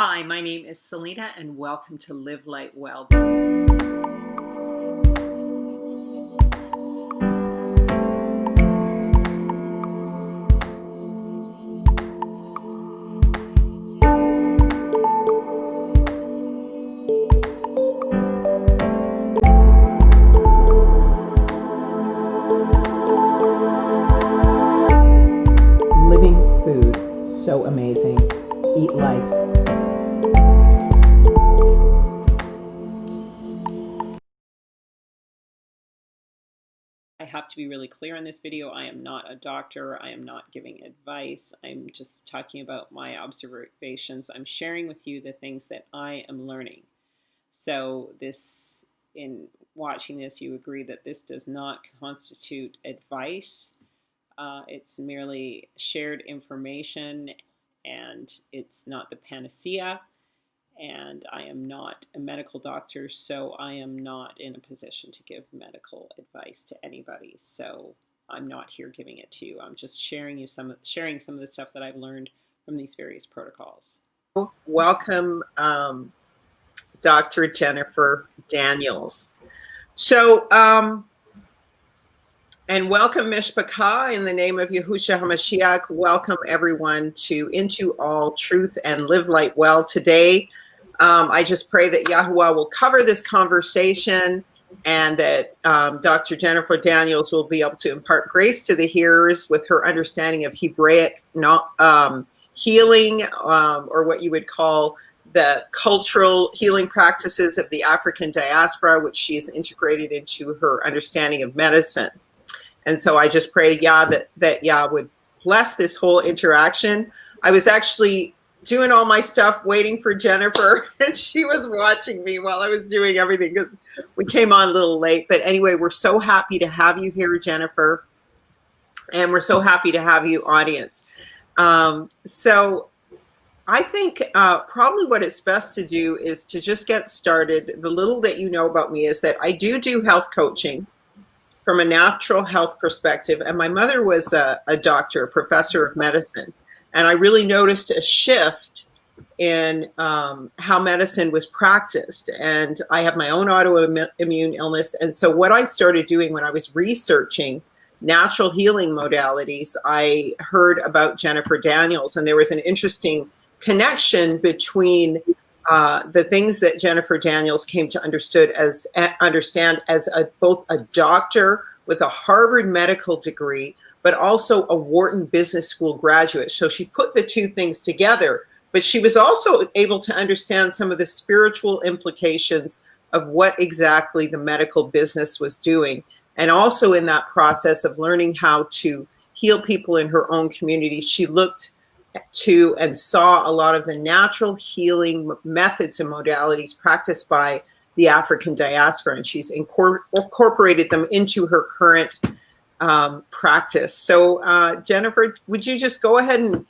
Hi, my name is Selena and welcome to Live Light Well. Living food, so amazing. Eat life. I have to be really clear in this video. I am not a doctor. I am not giving advice. I'm just talking about my observations. I'm sharing with you the things that I am learning. So in watching this, you agree that this does not constitute advice. It's merely shared information, and it's not the panacea. And I am not a medical doctor, so I am not in a position to give medical advice to anybody. So I'm not here giving it to you. I'm just sharing some of the stuff that I've learned from these various protocols. Welcome, Dr. Jennifer Daniels. So, and welcome Mishpachah in the name of Yahushua HaMashiach. Welcome everyone to Into All Truth and Live Light Well today. I just pray that Yahuwah will cover this conversation and that Dr. Jennifer Daniels will be able to impart grace to the hearers with her understanding of Hebraic healing, or what you would call the cultural healing practices of the African diaspora, which she has integrated into her understanding of medicine. And so I just pray, Yah, that Yah would bless this whole interaction. I was actually doing all my stuff waiting for Jennifer, and she was watching me while I was doing everything because we came on a little late. But anyway, we're so happy to have you here, Jennifer, and we're so happy to have you, audience. So I think probably what it's best to do is to just get started. The little that you know about me is that I do health coaching from a natural health perspective. And my mother was a doctor, a professor of medicine. And I really noticed a shift in how medicine was practiced. And I have my own autoimmune illness. And so what I started doing when I was researching natural healing modalities, I heard about Jennifer Daniels. And there was an interesting connection between the things that Jennifer Daniels came to understand as both a doctor with a Harvard medical degree, but also a Wharton Business School graduate. So she put the two things together, but she was also able to understand some of the spiritual implications of what exactly the medical business was doing. And also in that process of learning how to heal people in her own community, she looked to and saw a lot of the natural healing methods and modalities practiced by the African diaspora, and she's incorporated them into her current practice. So Jennifer, would you just go ahead and...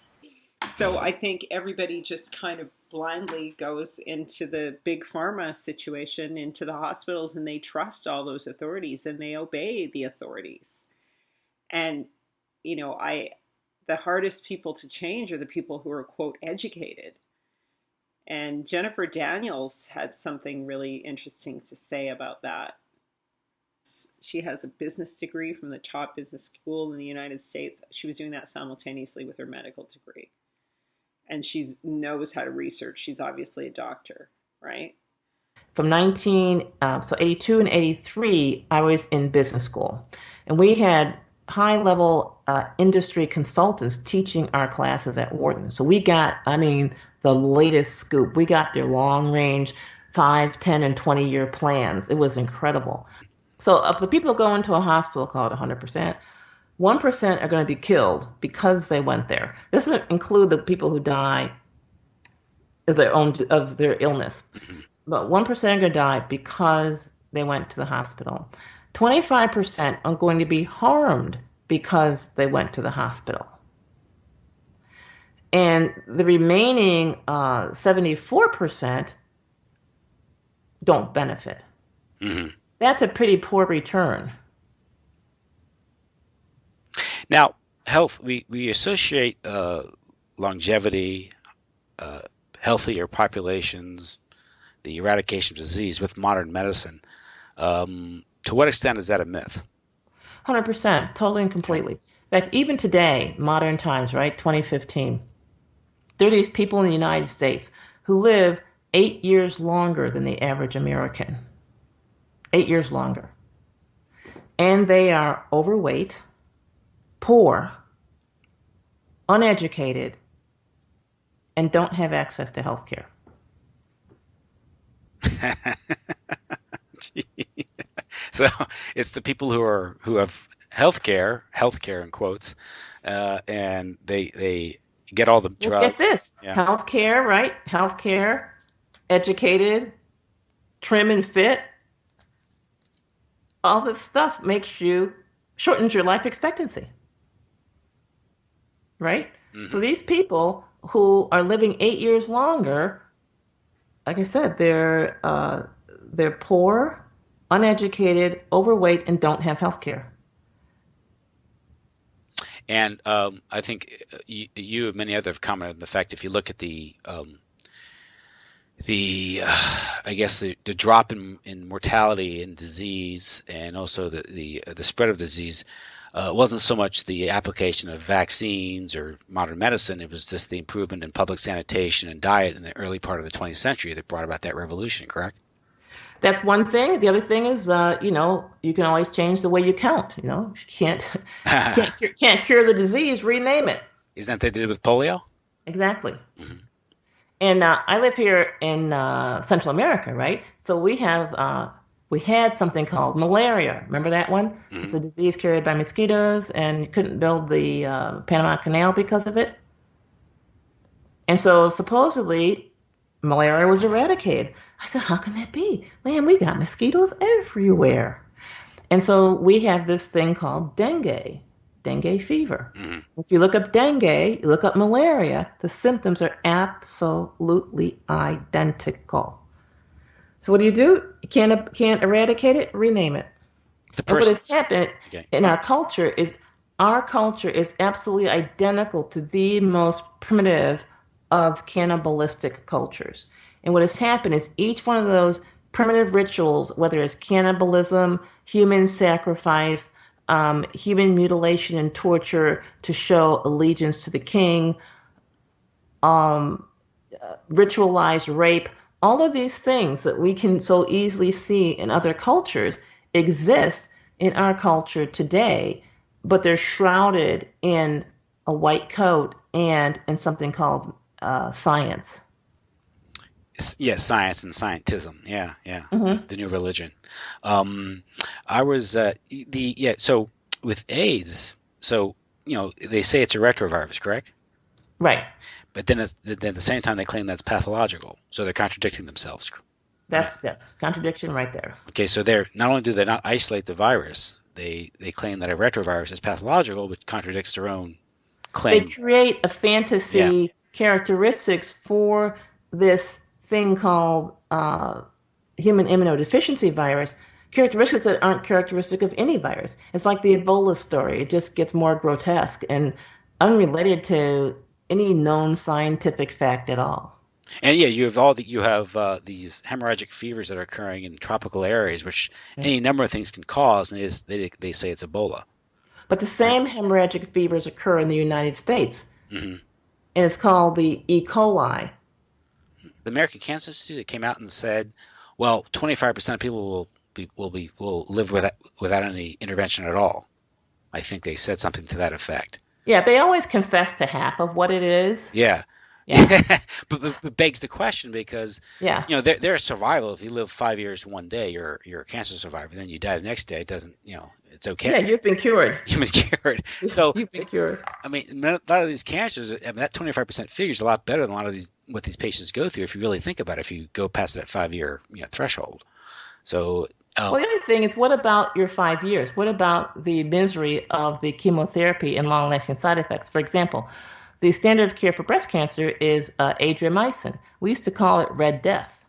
So I think everybody just kind of blindly goes into the big pharma situation, into the hospitals, and they trust all those authorities and they obey the authorities. And, you know, the hardest people to change are the people who are, quote, educated. And Jennifer Daniels had something really interesting to say about that. She has a business degree from the top business school in the United States. She was doing that simultaneously with her medical degree. And she knows how to research. She's obviously a doctor, right? From 82 and 83, I was in business school. And we had high-level industry consultants teaching our classes at Wharton. So we got, the latest scoop. We got their long-range 5, 10, and 20-year plans. It was incredible. So of the people who go into a hospital, called 100%, 1% are going to be killed because they went there. This doesn't include the people who die of their illness. But 1% are going to die because they went to the hospital. 25% are going to be harmed because they went to the hospital. And the remaining 74% don't benefit. Mm-hmm. That's a pretty poor return. Now, health, we associate longevity, healthier populations, the eradication of disease with modern medicine. To what extent is that a myth? 100%, totally and completely. In fact, even today, modern times, right, 2015, there are these people in the United States who live 8 years longer than the average American. 8 years longer. And they are overweight, poor, uneducated, and don't have access to health care. So it's the people who have healthcare in quotes, and they get all the drugs. Get this, healthcare, right? Healthcare, educated, trim and fit. All this stuff shortens your life expectancy, right? Mm-hmm. So these people who are living 8 years longer, like I said, they're poor, uneducated, overweight, and don't have health care. And I think you and many others have commented on the fact, if you look at the drop in mortality and disease, and also the spread of disease, wasn't so much the application of vaccines or modern medicine. It was just the improvement in public sanitation and diet in the early part of the 20th century that brought about that revolution, correct? That's one thing. The other thing is, you can always change the way you count. You can't cure the disease, rename it. Isn't that what they did with polio? Exactly. Mm-hmm. And I live here in Central America, right? So we had something called malaria. Remember that one? Mm-hmm. It's a disease carried by mosquitoes, and you couldn't build the Panama Canal because of it. And so supposedly malaria was eradicated. I said, how can that be? Man, we got mosquitoes everywhere. And so we have this thing called dengue fever. Mm-hmm. If you look up dengue, you look up malaria, the symptoms are absolutely identical. So what do? You can't eradicate it, rename it. And what has happened in our culture is absolutely identical to the most primitive of cannibalistic cultures. And what has happened is each one of those primitive rituals, whether it's cannibalism, human sacrifice, human mutilation and torture to show allegiance to the king, ritualized rape, all of these things that we can so easily see in other cultures exist in our culture today, but they're shrouded in a white coat and in something called science. Yes, science and scientism. Yeah. Mm-hmm. The new religion. I was So with AIDS, they say it's a retrovirus, correct? Right. But then at the same time they claim that's pathological, so they're contradicting themselves. That's contradiction right there. Okay, so not only do they not isolate the virus, they claim that a retrovirus is pathological, which contradicts their own claim. They create a fantasy characteristics for this thing called human immunodeficiency virus, characteristics that aren't characteristic of any virus. It's like the Ebola story. It just gets more grotesque and unrelated to any known scientific fact at all. And you have these hemorrhagic fevers that are occurring in tropical areas, which any number of things can cause, and they say it's Ebola. But the same hemorrhagic fevers occur in the United States, and it's called the E. coli. The American Cancer Institute came out and said, well, 25% of people will live without any intervention at all. I think they said something to that effect. Yeah, they always confess to half of what it is. Yeah. but it begs the question, because there's survival. If you live 5 years one day, you're a cancer survivor. Then you die the next day. It doesn't, it's okay. Yeah, you've been cured. You've been cured. So you've been cured. I mean, a lot of these cancers, that 25% figure is a lot better than a lot of what these patients go through. If you really think about it, if you go past that 5-year threshold. So. Well, the other thing is, what about your 5 years? What about the misery of the chemotherapy and long-lasting side effects? For example, the standard of care for breast cancer is adriamycin. We used to call it red death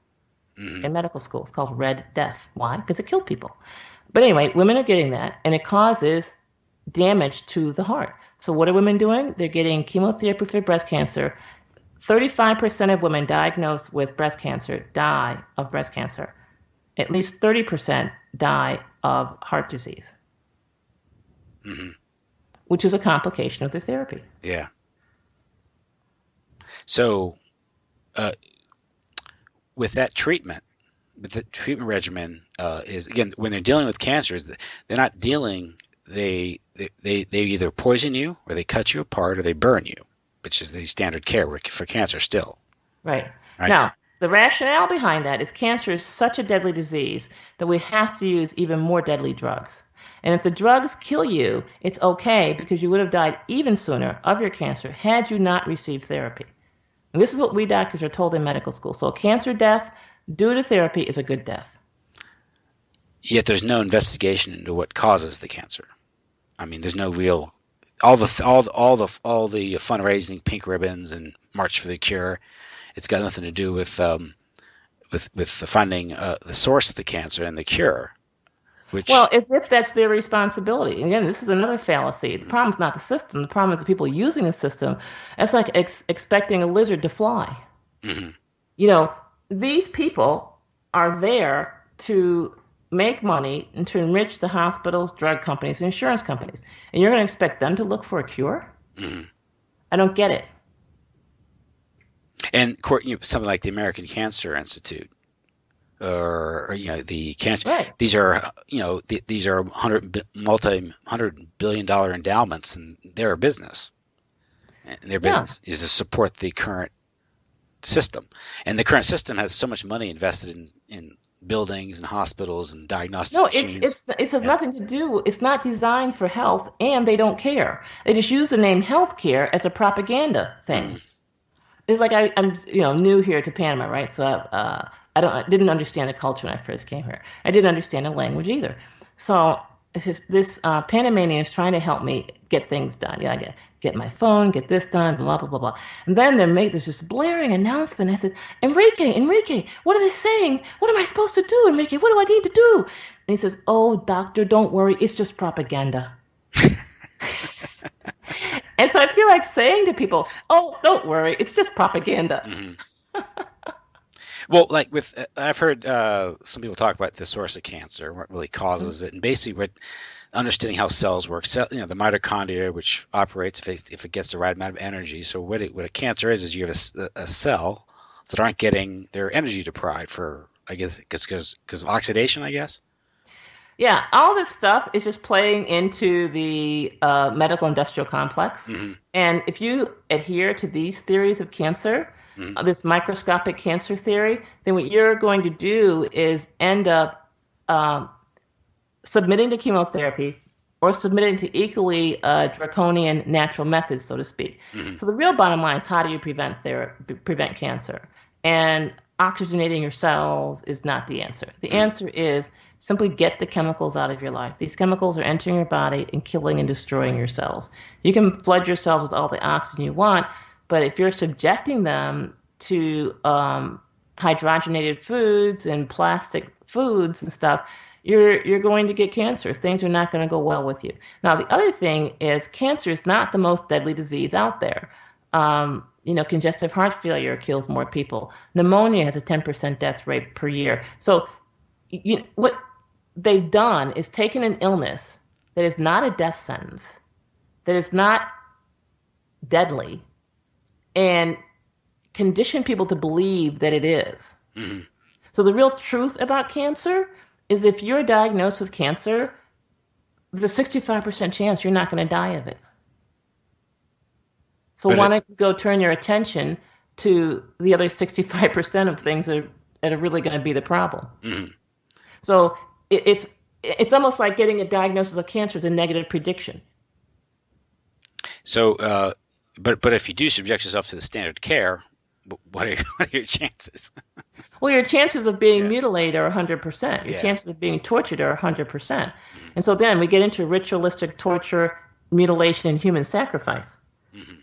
in medical school. It's called red death. Why? Because it killed people. But anyway, women are getting that, and it causes damage to the heart. So what are women doing? They're getting chemotherapy for breast cancer. 35% of women diagnosed with breast cancer die of breast cancer. At least 30% die of heart disease, which is a complication of the therapy. Yeah. So, with that treatment, with the treatment regimen, is again when they're dealing with cancers, they're not dealing. They either poison you, or they cut you apart, or they burn you, which is the standard care for cancer still. Right. Right. Now, the rationale behind that is cancer is such a deadly disease that we have to use even more deadly drugs. And if the drugs kill you, it's okay because you would have died even sooner of your cancer had you not received therapy. And this is what we doctors are told in medical school. So cancer death due to therapy is a good death. Yet there's no investigation into what causes the cancer. I mean, there's no real all the fundraising, pink ribbons, and March for the Cure. It's got nothing to do with the finding the source of the cancer and the cure. Well, as if that's their responsibility. Again, this is another fallacy. The problem's not the system. The problem is the people using the system. It's like expecting a lizard to fly. Mm-hmm. These people are there to make money and to enrich the hospitals, drug companies, and insurance companies. And you're going to expect them to look for a cure? Mm-hmm. I don't get it. And something like the American Cancer Institute, or the cancer. Right. These are these are $100 billion endowments, and they're a business. And their business is to support the current system, and the current system has so much money invested in buildings and hospitals and diagnostic machines. It has nothing to do. It's not designed for health, and they don't care. They just use the name healthcare as a propaganda thing. It's like I'm new here to Panama, right? So I didn't understand the culture when I first came here. I didn't understand the language either. So it's just this Panamanian is trying to help me get things done. I get my phone, get this done, blah blah blah blah. And then there's this blaring announcement. I said, Enrique, what are they saying? What am I supposed to do, Enrique? What do I need to do? And he says, oh, doctor, don't worry, it's just propaganda. And so I feel like saying to people, oh, don't worry, it's just propaganda. Mm-hmm. Well, like I've heard some people talk about the source of cancer, what really causes it, and basically understanding how cells work. The mitochondria, which operates if it gets the right amount of energy. So what a cancer is you have a cell that aren't getting their energy deprived for, I guess, because of oxidation, I guess. Yeah, all this stuff is just playing into the medical industrial complex. Mm-hmm. And if you adhere to these theories of cancer, this microscopic cancer theory, then what you're going to do is end up submitting to chemotherapy or submitting to equally draconian natural methods, so to speak. Mm-hmm. So the real bottom line is, how do you prevent cancer? And oxygenating your cells is not the answer. The answer is simply get the chemicals out of your life. These chemicals are entering your body and killing and destroying your cells. You can flood your cells with all the oxygen you want, but if you're subjecting them to hydrogenated foods and plastic foods and stuff, you're going to get cancer. Things are not going to go well with you. Now, the other thing is, cancer is not the most deadly disease out there. Congestive heart failure kills more people. Pneumonia has a 10% death rate per year. So what they've done is taken an illness that is not a death sentence, that is not deadly, and condition people to believe that it is. Mm-hmm. So the real truth about cancer is, if you're diagnosed with cancer, there's a 65% chance you're not going to die of it. So why don't you go turn your attention to the other 65% of things that are really going to be the problem? Mm-hmm. So it's almost like getting a diagnosis of cancer is a negative prediction. So, but if you do subject yourself to the standard care, what are your chances? Well, your chances of being mutilated are 100%. Your chances of being tortured are 100%. Mm-hmm. And so then we get into ritualistic torture, mutilation, and human sacrifice. Mm-hmm.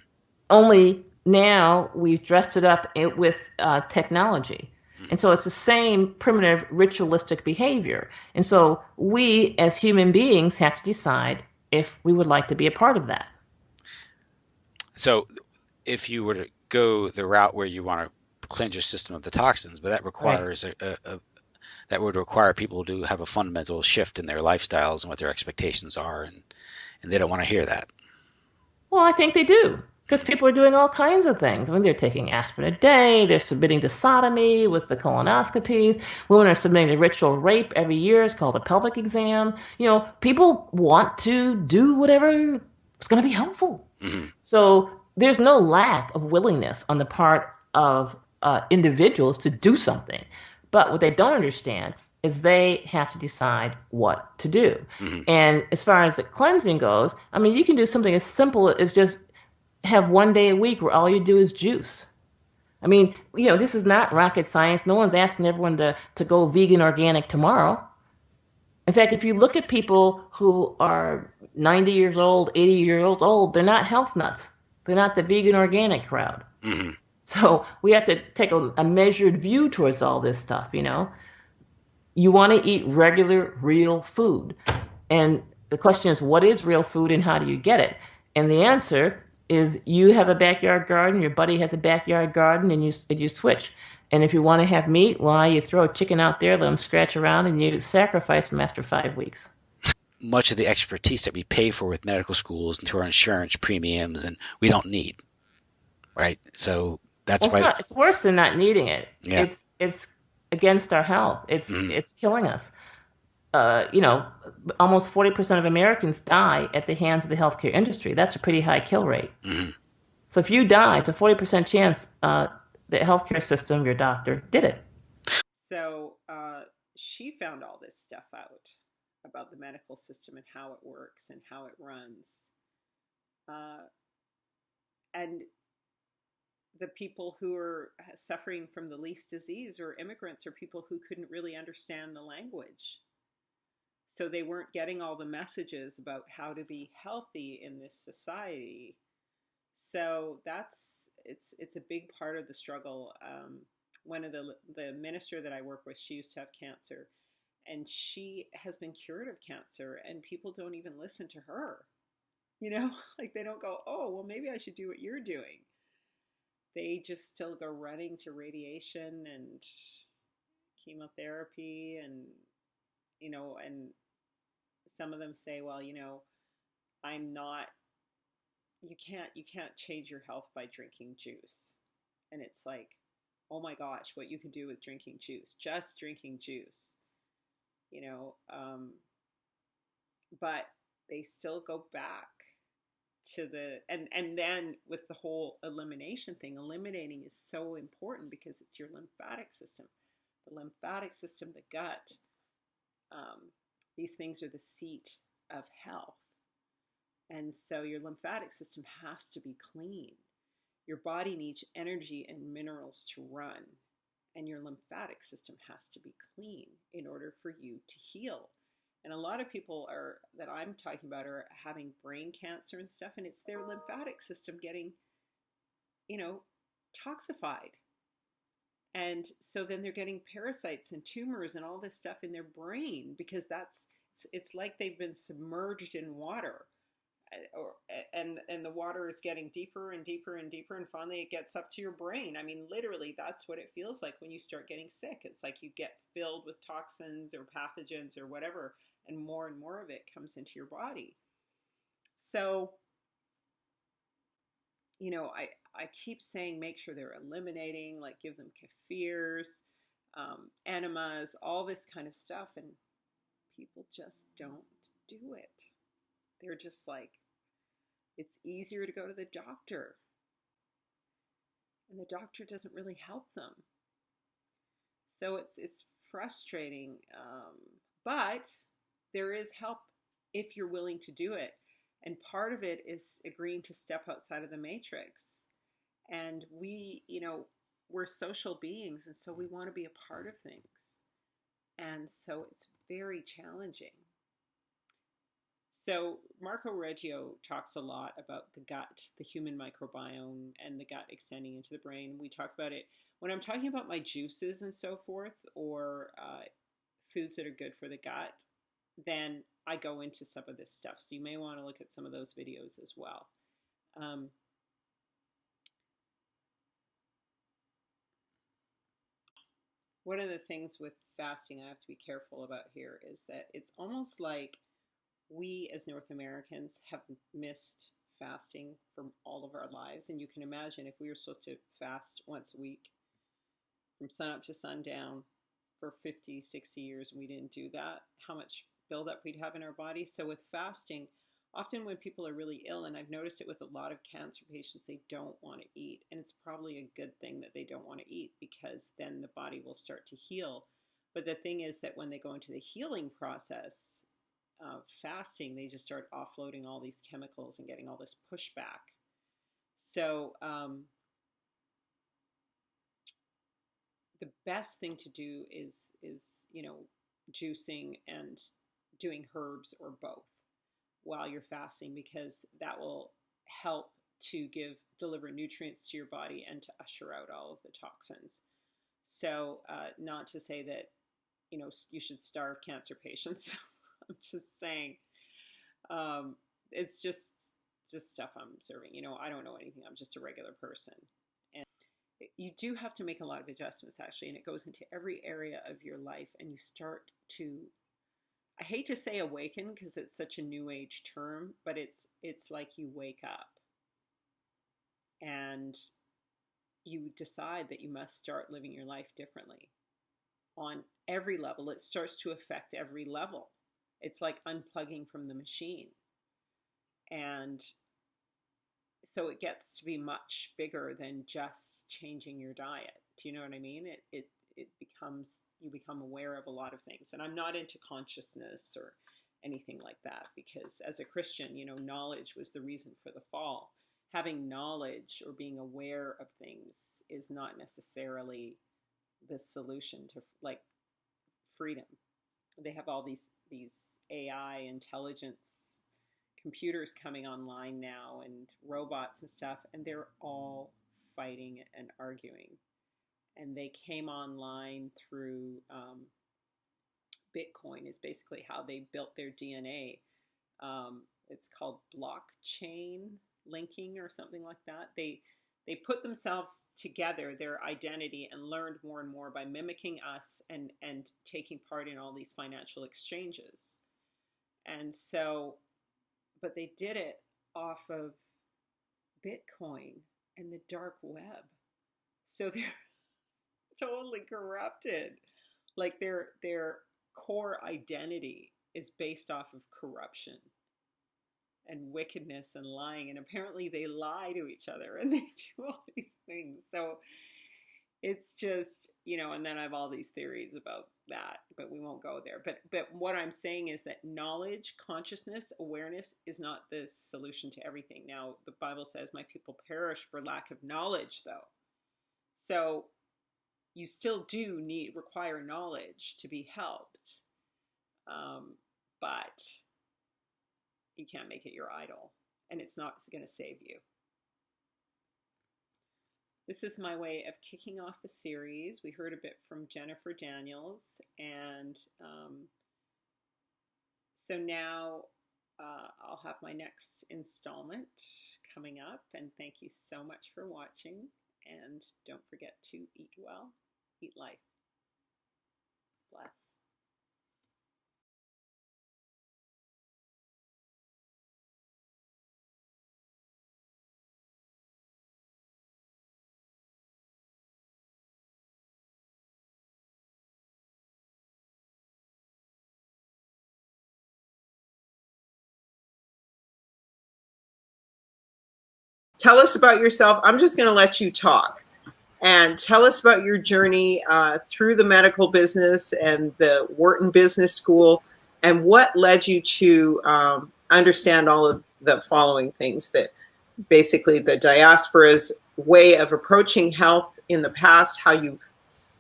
Only now we've dressed it up with technology. And so it's the same primitive ritualistic behavior. And so we as human beings have to decide if we would like to be a part of that. So if you were to go the route where you want to cleanse your system of the toxins, but that requires that would require people to have a fundamental shift in their lifestyles and what their expectations are, and they don't want to hear that. Well, I think they do, because people are doing all kinds of things. I mean, they're taking aspirin a day, they're submitting to sodomy with the colonoscopies, women are submitting to ritual rape every year. It's called a pelvic exam. People want to do whatever is going to be helpful. Mm-hmm. So there's no lack of willingness on the part of individuals to do something. But what they don't understand is they have to decide what to do. Mm-hmm. And as far as the cleansing goes, I mean, you can do something as simple as just have one day a week where all you do is juice. I mean, this is not rocket science. No one's asking everyone to go vegan organic tomorrow. In fact, if you look at people who are 90 years old, 80 years old, they're not health nuts. They're not the vegan organic crowd. Mm-hmm. So we have to take a measured view towards all this stuff, You want to eat regular, real food. And the question is, what is real food and how do you get it? And the answer is you have a backyard garden, your buddy has a backyard garden, and you switch. And if you want to have meat, well, you throw a chicken out there, let them scratch around, and you sacrifice them after 5 weeks. Much of the expertise that we pay for with medical schools and through our insurance premiums, and we don't need, right? So that's why it's worse than not needing it. Yeah. It's against our health. It's killing us. Almost 40% of Americans die at the hands of the healthcare industry. That's a pretty high kill rate. Mm-hmm. So if you die, it's a 40% chance the healthcare system, your doctor, did it. So she found all this stuff out about the medical system and how it works and how it runs. And the people who are suffering from the least disease or immigrants or people who couldn't really understand the language. So they weren't getting all the messages about how to be healthy in this society. So it's a big part of the struggle. One of the minister that I work with, she used to have cancer, and she has been cured of cancer, and people don't even listen to her. Like they don't go, oh, well, maybe I should do what you're doing. They just still go running to radiation and chemotherapy, and and some of them say, well, I'm not. You can't change your health by drinking juice. And it's like, oh my gosh, what you can do with drinking juice, just drinking juice, but they still go back to and then with the whole elimination thing, eliminating is so important because it's your lymphatic system, the gut. These things are the seat of health. And so your lymphatic system has to be clean. Your body needs energy and minerals to run. And your lymphatic system has to be clean in order for you to heal. And a lot of people that I'm talking about are having brain cancer and stuff, and it's their lymphatic system getting, toxified. And so then they're getting parasites and tumors and all this stuff in their brain because it's like they've been submerged in water. And the water is getting deeper and deeper and deeper, and finally it gets up to your brain. I mean, literally, that's what it feels like when you start getting sick. It's like you get filled with toxins or pathogens or whatever, and more of it comes into your body. So, I keep saying make sure they're eliminating, like give them kefirs, enemas, all this kind of stuff, and people just don't do it. They're just like, it's easier to go to the doctor. And the doctor doesn't really help them. So it's frustrating. But there is help if you're willing to do it. And part of it is agreeing to step outside of the matrix. And we're social beings, and so we want to be a part of things. And so it's very challenging. So Marco Reggio talks a lot about the gut, the human microbiome, and the gut extending into the brain. We talk about it when I'm talking about my juices and so forth, or foods that are good for the gut, then I go into some of this stuff. So you may want to look at some of those videos as well. one of the things with fasting I have to be careful about here is that it's almost like we as North Americans have missed fasting for all of our lives. And you can imagine if we were supposed to fast once a week from sunup to sundown for 50, 60 years and we didn't do that, how much buildup we'd have in our body. So with fasting, often when people are really ill, and I've noticed it with a lot of cancer patients, they don't want to eat. And it's probably a good thing that they don't want to eat, because then the body will start to heal. But the thing is that when they go into the healing process of fasting, they just start offloading all these chemicals and getting all this pushback. So the best thing to do is juicing and doing herbs or both while you're fasting, because that will help to deliver nutrients to your body and to usher out all of the toxins. So not to say that you should starve cancer patients. I'm just saying, it's just stuff I'm observing. I don't know anything. I'm just a regular person. And you do have to make a lot of adjustments, actually, and it goes into every area of your life, and you start to, I hate to say awaken because it's such a new age term, but it's like you wake up and you decide that you must start living your life differently on every level. It starts to affect every level. It's like unplugging from the machine. And so it gets to be much bigger than just changing your diet. Do you know what I mean? It becomes, you become aware of a lot of things. And I'm not into consciousness or anything like that, because as a Christian, knowledge was the reason for the fall. Having knowledge or being aware of things is not necessarily the solution to freedom. They have all these AI intelligence computers coming online now and robots and stuff, and they're all fighting and arguing. And they came online through Bitcoin is basically how they built their DNA. It's called blockchain linking or something like that. They put themselves together, their identity, and learned more and more by mimicking us and taking part in all these financial exchanges. And so, but they did it off of Bitcoin and the dark web. So they're totally corrupted. Like their core identity is based off of corruption and wickedness and lying, and apparently they lie to each other and they do all these things. So it's just, and then I have all these theories about that, but we won't go there. But what I'm saying is that knowledge, consciousness, awareness is not the solution to everything. Now, the Bible says my people perish for lack of knowledge, though. So you still do require knowledge to be helped. But you can't make it your idol, and it's not going to save you. This is my way of kicking off the series. We heard a bit from Jennifer Daniels, and so now I'll have my next installment coming up, and thank you so much for watching, and don't forget to eat well, eat life. Bless. Tell us about yourself. I'm just going to let you talk. And tell us about your journey through the medical business and the Wharton Business School, and what led you to understand all of the following things: that basically the Diaspora's way of approaching health in the past, how you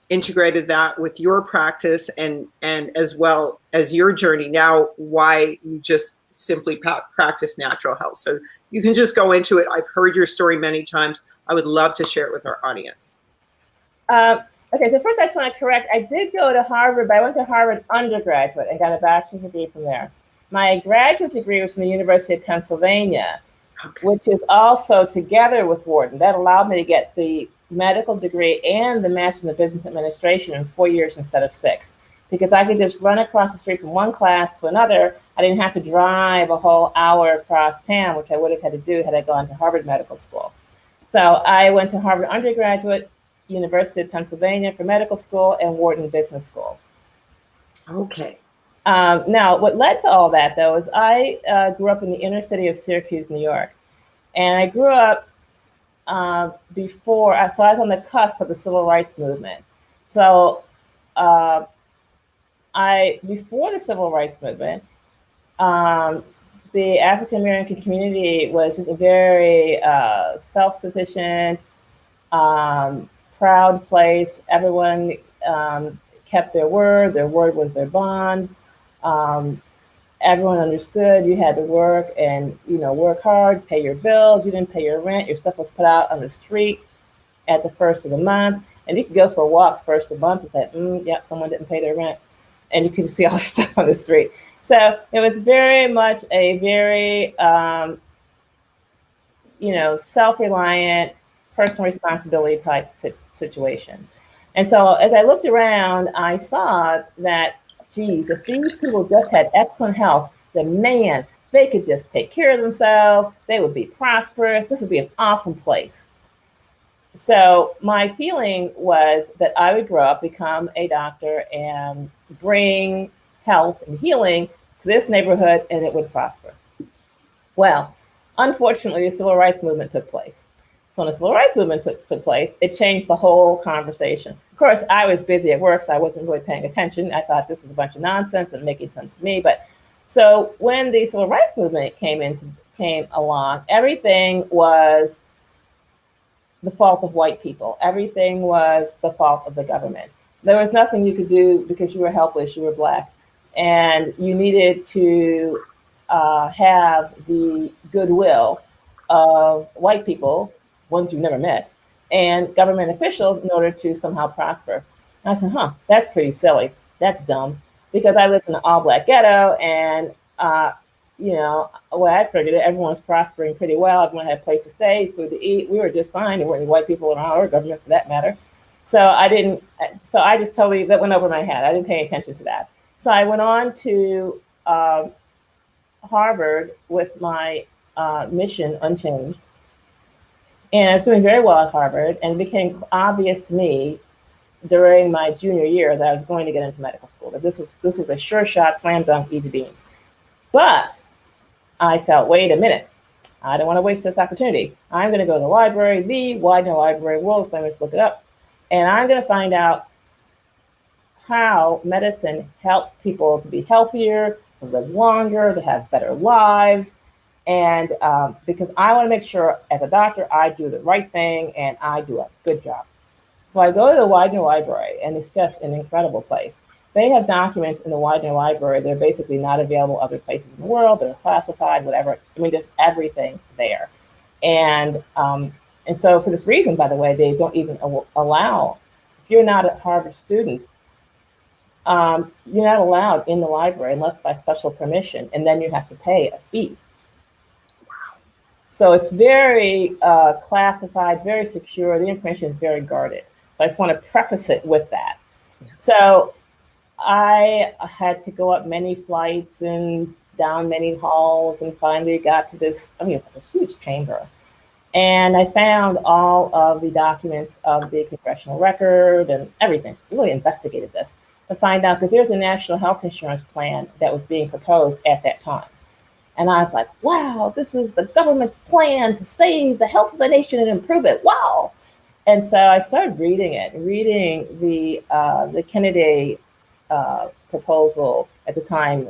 integrated that with your practice, and as well as your journey now, why you just simply practice natural health. So you can just go into it. I've heard your story many times. I would love to share it with our audience. Okay, so first I just want to correct. I did go to Harvard, but I went to Harvard undergraduate and got a bachelor's degree from there. My graduate degree was from the University of Pennsylvania, which is also together with Wharton. That allowed me to get the medical degree and the Master's in Business Administration in 4 years instead of 6, because I could just run across the street from one class to another. I didn't have to drive a whole hour across town, which I would have had to do had I gone to Harvard Medical School. So I went to Harvard undergraduate, University of Pennsylvania for medical school, and Wharton Business School. Okay. Now, what led to all that, though, is I grew up in the inner city of Syracuse, New York. And I grew up before, so I was on the cusp of the civil rights movement. So before the civil rights movement, the African American community was just a very self-sufficient, proud place. Everyone kept their word. Their word was their bond. Everyone understood you had to work and, work hard, pay your bills. You didn't pay your rent. Your stuff was put out on the street at the first of the month. And you could go for a walk first of the month and say, yep, someone didn't pay their rent. And you could just see all their stuff on the street. So it was very much a very, self-reliant, personal responsibility type situation. And so as I looked around, I saw that, geez, if these people just had excellent health, then man, they could just take care of themselves. They would be prosperous. This would be an awesome place. So my feeling was that I would grow up, become a doctor, and bring health and healing to this neighborhood, and it would prosper. Well, unfortunately, the civil rights movement took place. So when the civil rights movement took place, it changed the whole conversation. Of course, I was busy at work, so I wasn't really paying attention. I thought this is a bunch of nonsense and making sense to me. But so when the civil rights movement came along, everything was the fault of white people. Everything was the fault of the government. There was nothing you could do because you were helpless, you were Black, and you needed to have the goodwill of white people, ones you never met, and government officials in order to somehow prosper. And I said, that's pretty silly. That's dumb. Because I lived in an all-Black ghetto, and I figured it, everyone was prospering pretty well. Everyone had a place to stay, food to eat. We were just fine. There weren't any white people around, or government for that matter. So I just totally, that went over my head. I didn't pay attention to that. So I went on to Harvard with my mission unchanged. And I was doing very well at Harvard, and it became obvious to me during my junior year that I was going to get into medical school, that this was a sure shot, slam dunk, easy beans. But I felt, wait a minute, I don't want to waste this opportunity. I'm going to go to the library, the Widener Library, world famous, look it up, and I'm going to find out how medicine helps people to be healthier, to live longer, to have better lives. And because I want to make sure as a doctor, I do the right thing and I do a good job. So I go to the Widener Library, and it's just an incredible place. They have documents in the Widener Library that are basically not available other places in the world. They're classified, whatever. I mean, there's everything there. And so for this reason, by the way, they don't even allow, if you're not a Harvard student, you're not allowed in the library unless by special permission, and then you have to pay a fee. So it's very classified, very secure. The information is very guarded. So I just want to preface it with that. Yes. So I had to go up many flights and down many halls, and finally got to this, it's like a huge chamber. And I found all of the documents of the congressional record and everything. Really investigated this to find out, because there's a national health insurance plan that was being proposed at that time. And I was like, wow, this is the government's plan to save the health of the nation and improve it. Wow. And so I started reading the Kennedy proposal. At the time,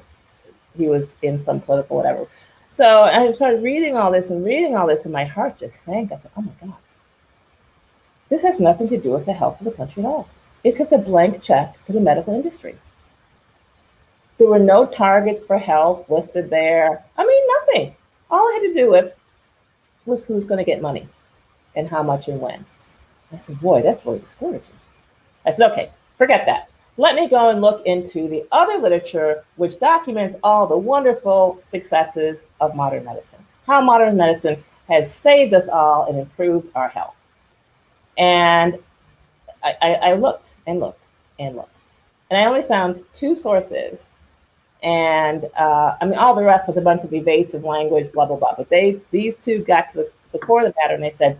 he was in some political whatever. So I started reading all this, and my heart just sank. I said, oh my God, this has nothing to do with the health of the country at all. It's just a blank check to the medical industry. There were no targets for health listed there. Nothing. All I had to do with was who's going to get money and how much and when. I said, boy, that's really discouraging. I said, okay, forget that. Let me go and look into the other literature which documents all the wonderful successes of modern medicine, how modern medicine has saved us all and improved our health. And I looked and looked and looked. And I only found 2 sources. And I mean, all the rest was a bunch of evasive language, blah, blah, blah. But these 2 got to the core of the matter, and they said,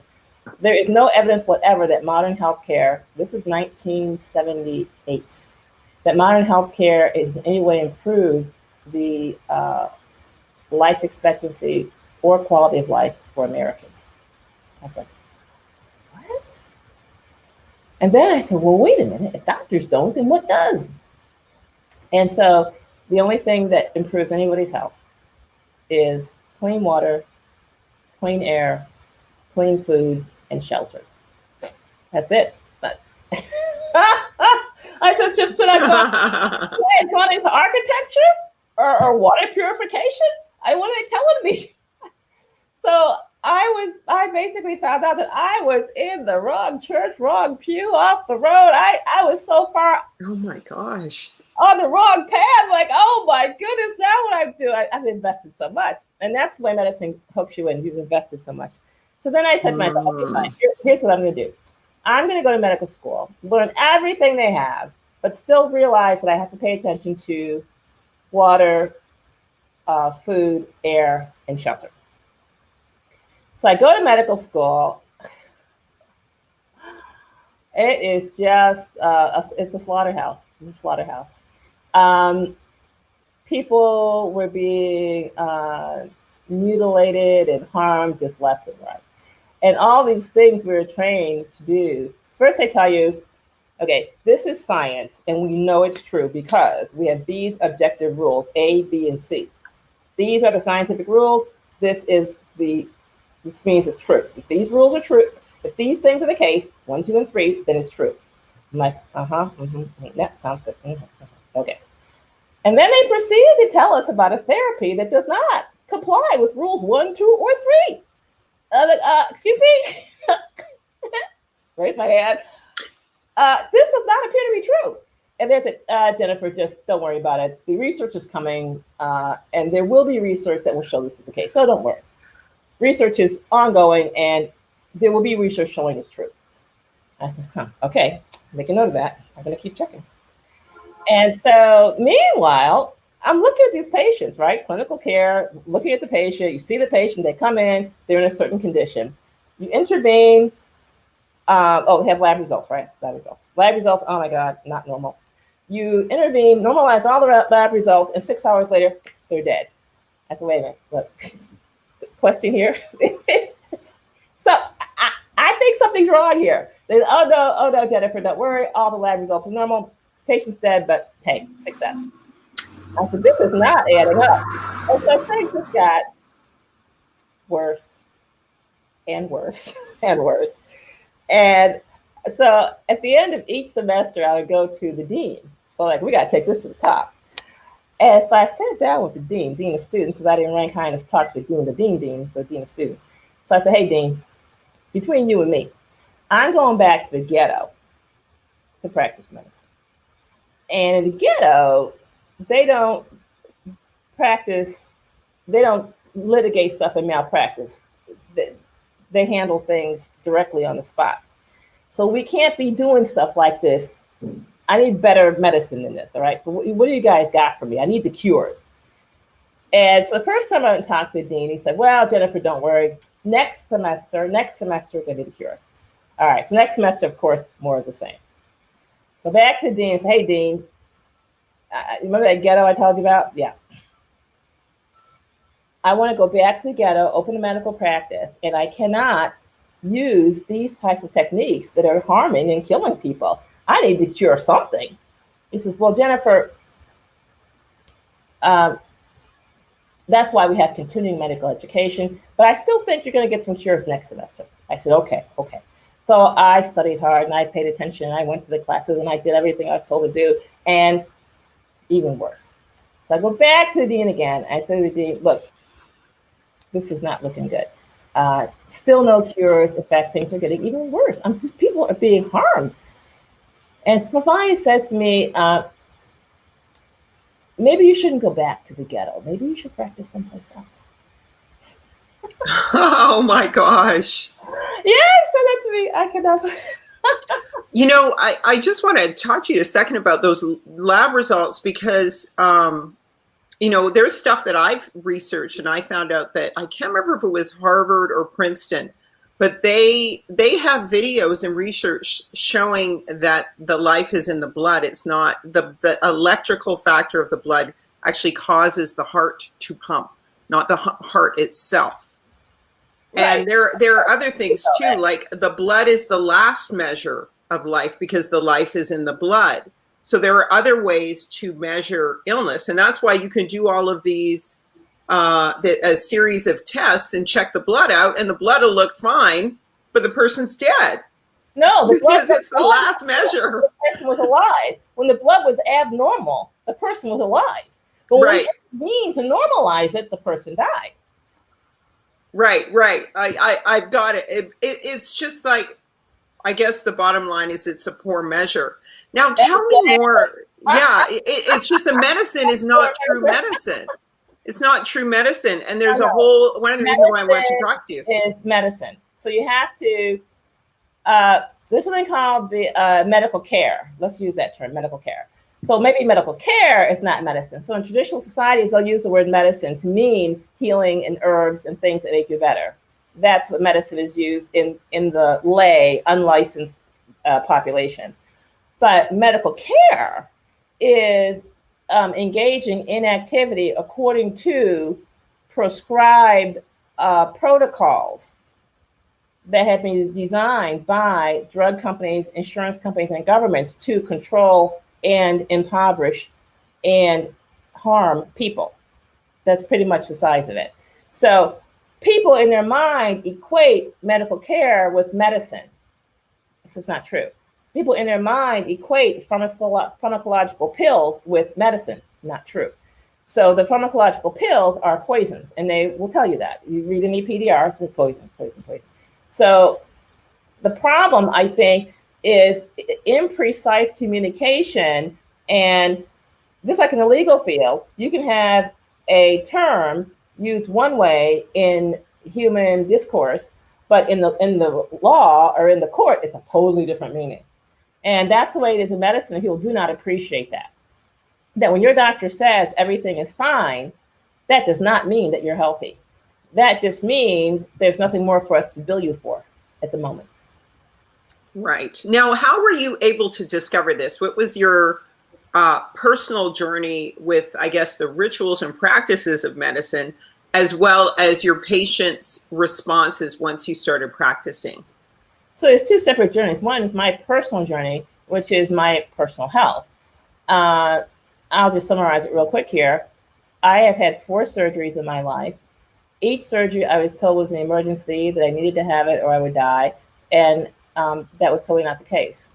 there is no evidence whatever that modern healthcare, this is 1978, that modern healthcare is in any way improved the life expectancy or quality of life for Americans. I was like, what? And then I said, well, wait a minute. If doctors don't, then what does? And so the only thing that improves anybody's health is clean water, clean air, clean food, and shelter. That's it. But I said, just should I have gone into architecture or water purification? What are they telling me? So I basically found out that I was in the wrong church, wrong pew, off the road. I was so far. Oh my gosh. On the wrong path. Like, oh my goodness, now what I do? I've invested so much. And that's why medicine hooks you in. You've invested so much. So then I said to myself, okay, fine, here's what I'm going to do. I'm going to go to medical school, learn everything they have, but still realize that I have to pay attention to water, food, air, and shelter. So I go to medical school. It is just, it's a slaughterhouse. It's a slaughterhouse. People were being mutilated and harmed just left and right. And all these things we were trained to do. First, I tell you, okay, this is science, and we know it's true because we have these objective rules, A, B, and C. These are the scientific rules. This means it's true. If these rules are true, if these things are the case, 1, 2, and 3, then it's true. I'm like, that sounds good. Okay. And then they proceeded to tell us about a therapy that does not comply with rules 1, 2, or 3. Excuse me? Raise my hand. This does not appear to be true. And they said, Jennifer, just don't worry about it. The research is coming, and there will be research that will show this is the case. So don't worry. Research is ongoing, and there will be research showing it's true. I said, okay, make a note of that. I'm going to keep checking. And so meanwhile, I'm looking at these patients, right? Clinical care, looking at the patient. You see the patient, they come in, they're in a certain condition. You intervene. We have lab results, right? Lab results, oh my God, not normal. You intervene, normalize all the lab results, and 6 hours later, they're dead. I said, wait a minute, look, question here. So I think something's wrong here. They, oh no, Jennifer, don't worry, all the lab results are normal. Patient's dead, but hey, success. I said, this is not adding up. And so things just got worse and worse and worse. And so at the end of each semester, I would go to the dean. So like, we got to take this to the top. And so I sat down with the dean of students, because I didn't rank high enough to talk to the dean of students. So I said, hey, dean, between you and me, I'm going back to the ghetto to practice medicine. And in the ghetto, they don't litigate stuff in malpractice. They handle things directly on the spot. So we can't be doing stuff like this. I need better medicine than this, all right? So what do you guys got for me? I need the cures. And so the first time I went and talked to the dean, he said, well, Jennifer, don't worry. Next semester, we're gonna do the cures. All right, so next semester, of course, more of the same. Go back to the dean and say, hey, dean, remember that ghetto I told you about? Yeah. I want to go back to the ghetto, open a medical practice, and I cannot use these types of techniques that are harming and killing people. I need to cure something. He says, well, Jennifer, that's why we have continuing medical education, but I still think you're going to get some cures next semester. I said, okay. So I studied hard and I paid attention and I went to the classes and I did everything I was told to do, and even worse. So I go back to the dean again. I say to the dean, look, this is not looking good. Still no cures. In fact, things are getting even worse. People are being harmed. And somebody says to me, maybe you shouldn't go back to the ghetto. Maybe you should practice someplace else. Oh my gosh. Yeah, so that to me, I cannot. You know, I just want to talk to you a second about those lab results because, you know, there's stuff that I've researched and I found out that I can't remember if it was Harvard or Princeton, but they have videos and research showing that the life is in the blood. It's not the electrical factor of the blood actually causes the heart to pump, not the heart itself. Right. And there are other things too, like the blood is the last measure of life because the life is in the blood. So there are other ways to measure illness, and that's why you can do all of these a series of tests and check the blood out, and the blood will look fine, but the person's dead. No, because it's the last measure. The person was alive. When the blood was abnormal, the person was alive. But when we intervened to normalize it, the person died. Right. I've got it. It's just like, I guess the bottom line is it's a poor measure. Now tell me more. Yeah, it's just the medicine is not true medicine. It's not true medicine. And there's a whole, one of the reasons why I want to talk to you. Is medicine. So you have to, there's something called the medical care. Let's use that term, medical care. So maybe medical care is not medicine. So in traditional societies, they'll use the word medicine to mean healing and herbs and things that make you better. That's what medicine is used in the lay, unlicensed population. But medical care is engaging in activity according to prescribed protocols that have been designed by drug companies, insurance companies, and governments to control and impoverish and harm people. That's pretty much the size of it. So people in their mind equate medical care with medicine. This is not true. People in their mind equate pharmacological pills with medicine. Not true. So the pharmacological pills are poisons, and they will tell you that. You read an EPDR, it's poison, poison, poison. So the problem, I think, is imprecise communication. And just like in the legal field, you can have a term used one way in human discourse, but in the law or in the court, it's a totally different meaning. And that's the way it is in medicine, and people do not appreciate that. That when your doctor says everything is fine, that does not mean that you're healthy. That just means there's nothing more for us to bill you for at the moment. Right. Now, how were you able to discover this? What was your personal journey with, I guess, the rituals and practices of medicine, as well as your patients' responses once you started practicing? So it's two separate journeys. One is my personal journey, which is my personal health. I'll just summarize it real quick here. I have had 4 surgeries in my life. Each surgery I was told was an emergency, that I needed to have it or I would die. And that was totally not the case.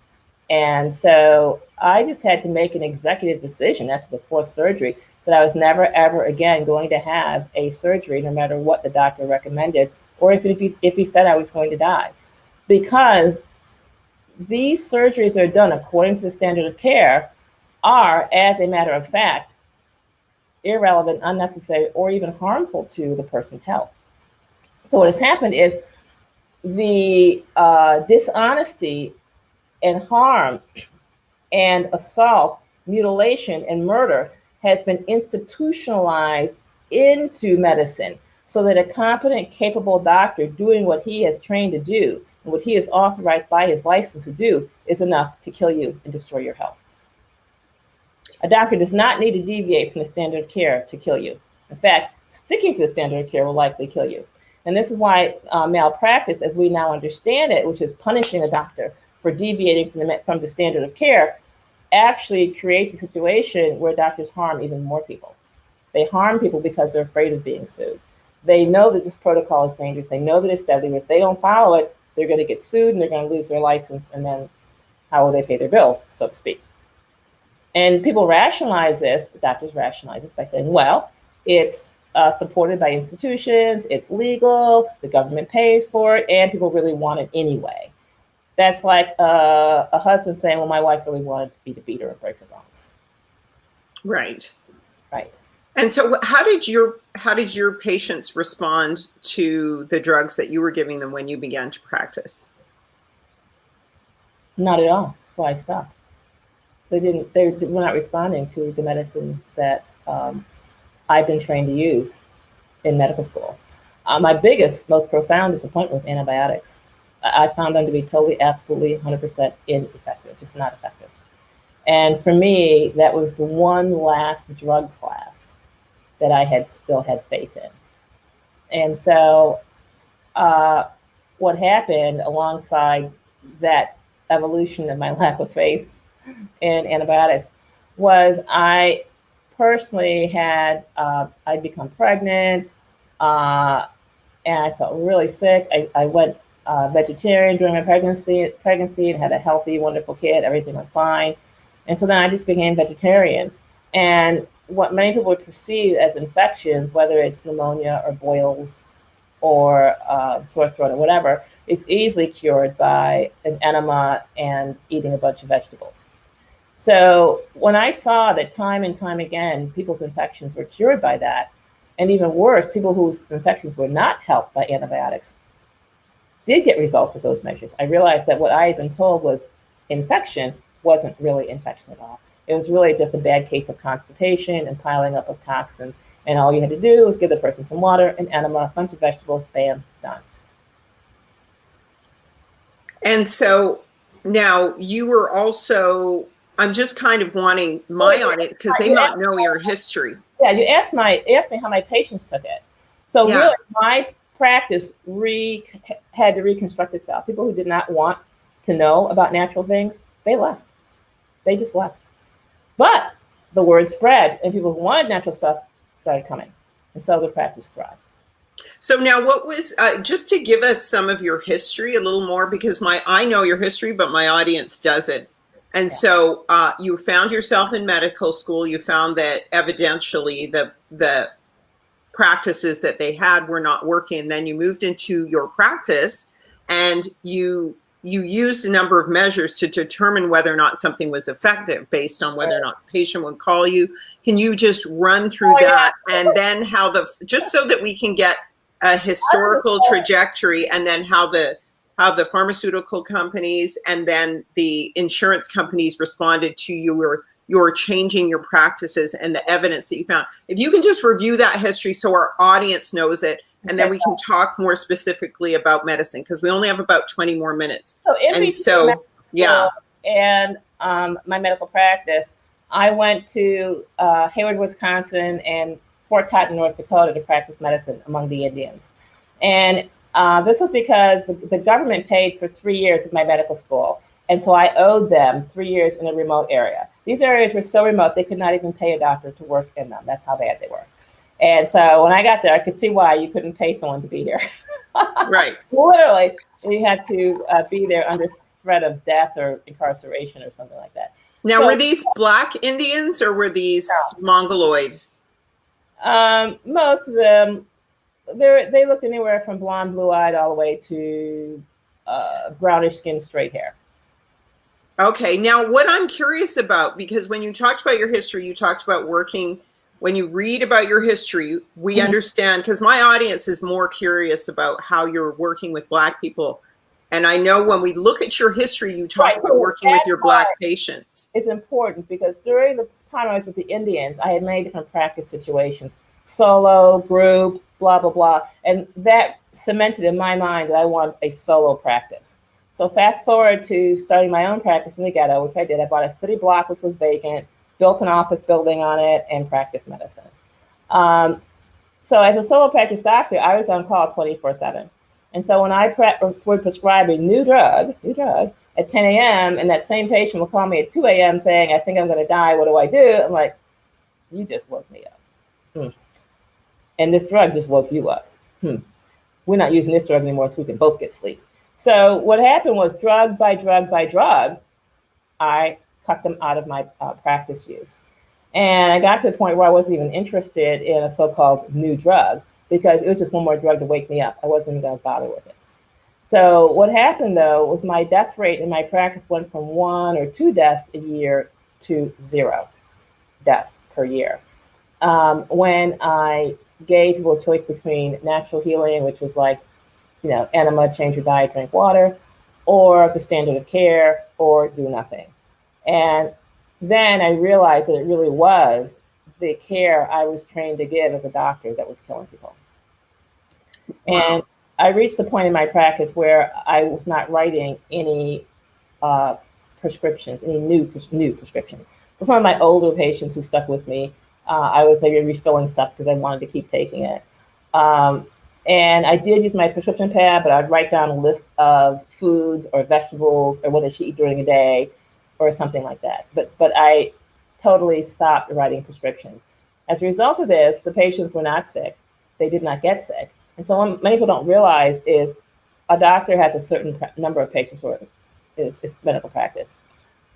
And so I just had to make an executive decision after the 4th surgery that I was never, ever again going to have a surgery, no matter what the doctor recommended, or if he said I was going to die. Because these surgeries are done according to the standard of care are, as a matter of fact, irrelevant, unnecessary, or even harmful to the person's health. So what has happened is the dishonesty and harm and assault, mutilation, and murder has been institutionalized into medicine so that a competent, capable doctor doing what he has trained to do and what he is authorized by his license to do is enough to kill you and destroy your health. A doctor does not need to deviate from the standard of care to kill you. In fact, sticking to the standard of care will likely kill you. And this is why malpractice, as we now understand it, which is punishing a doctor for deviating from the standard of care, actually creates a situation where doctors harm even more people. They harm people because they're afraid of being sued. They know that this protocol is dangerous. They know that it's deadly. If they don't follow it, they're going to get sued and they're going to lose their license. And then how will they pay their bills, so to speak? And people rationalize this, doctors rationalize this by saying, well, it's supported by institutions, it's legal, the government pays for it, and people really want it anyway. That's like a husband saying, well, my wife really wanted me to beat her and break her bones. Right. Right. And so how did your patients respond to the drugs that you were giving them when you began to practice? Not at all. That's why I stopped. They were not responding to the medicines that I've been trained to use in medical school. My biggest, most profound disappointment was antibiotics. I found them to be totally, absolutely, 100% ineffective, just not effective. And for me, that was the one last drug class that I still had faith in. And so what happened alongside that evolution of my lack of faith in antibiotics was I personally had, I'd become pregnant, and I felt really sick. I went vegetarian during my pregnancy and had a healthy, wonderful kid. Everything went fine. And so then I just became vegetarian. And what many people would perceive as infections, whether it's pneumonia or boils or sore throat or whatever, is easily cured by an enema and eating a bunch of vegetables. So when I saw that time and time again, people's infections were cured by that, and even worse, people whose infections were not helped by antibiotics did get results with those measures, I realized that what I had been told was infection wasn't really infection at all. It was really just a bad case of constipation and piling up of toxins. And all you had to do was give the person some water, an enema, a bunch of vegetables, bam, done. And so now you were also, I'm just kind of wanting my audience, because they might know your history. Yeah, you asked me how my patients took it. So really, my practice had to reconstruct itself. People who did not want to know about natural things, they left. They just left. But the word spread, and people who wanted natural stuff started coming. And so the practice thrived. So now what was, just to give us some of your history a little more, because I know your history, but my audience doesn't. And so you found yourself in medical school. You found that evidentially the practices that they had were not working. And then you moved into your practice and you used a number of measures to determine whether or not something was effective based on whether or not the patient would call you. Can you just run through that and then how just so that we can get a historical trajectory, and then how the pharmaceutical companies and then the insurance companies responded to your changing your practices and the evidence that you found. If you can just review that history so our audience knows it, and then we can talk more specifically about medicine, because we only have about 20 more minutes. And my medical practice, I went to Hayward, Wisconsin, and Fort Cotton, North Dakota to practice medicine among the Indians. And this was because the government paid for 3 years of my medical school. And so I owed them 3 years in a remote area. These areas were so remote, they could not even pay a doctor to work in them. That's how bad they were. And so when I got there, I could see why you couldn't pay someone to be here. Right. Literally, you had to be there under threat of death or incarceration or something like that. Now, were these Black Indians or were these Mongoloid? Most of them, they looked anywhere from blonde, blue-eyed, all the way to brownish skin, straight hair. Okay. Now, what I'm curious about, because when you talked about your history, you talked about working. When you read about your history, we understand, because my audience is more curious about how you're working with Black people. And I know when we look at your history, you talk about working with your Black patients. It's important because during the time I was with the Indians, I had many different practice situations, solo, group, blah, blah, blah. And that cemented in my mind that I want a solo practice. So fast forward to starting my own practice in the ghetto, which I did. I bought a city block, which was vacant, built an office building on it, and practiced medicine. So as a solo practice doctor, I was on call 24/7. And so when I would prescribe a new drug at 10 a.m., and that same patient will call me at 2 a.m. saying, I think I'm going to die, what do I do? I'm like, you just woke me up. And this drug just woke you up. We're not using this drug anymore, so we can both get sleep. So what happened was drug by drug by drug, I cut them out of my practice use. And I got to the point where I wasn't even interested in a so-called new drug because it was just one more drug to wake me up. I wasn't even going to bother with it. So what happened, though, was my death rate in my practice went from 1 or 2 deaths a year to 0 deaths per year. when I gave people a choice between natural healing, which was like, enema, change your diet, drink water, or the standard of care, or do nothing. And then I realized that it really was the care I was trained to give as a doctor that was killing people. Wow. And I reached the point in my practice where I was not writing any prescriptions, any new prescriptions. So some of my older patients who stuck with me, I was maybe refilling stuff because I wanted to keep taking it. And I did use my prescription pad, but I'd write down a list of foods or vegetables or what they should eat during a day or something like that. But I totally stopped writing prescriptions. As a result of this, the patients were not sick. They did not get sick. And so what many people don't realize is a doctor has a certain number of patients for his medical practice.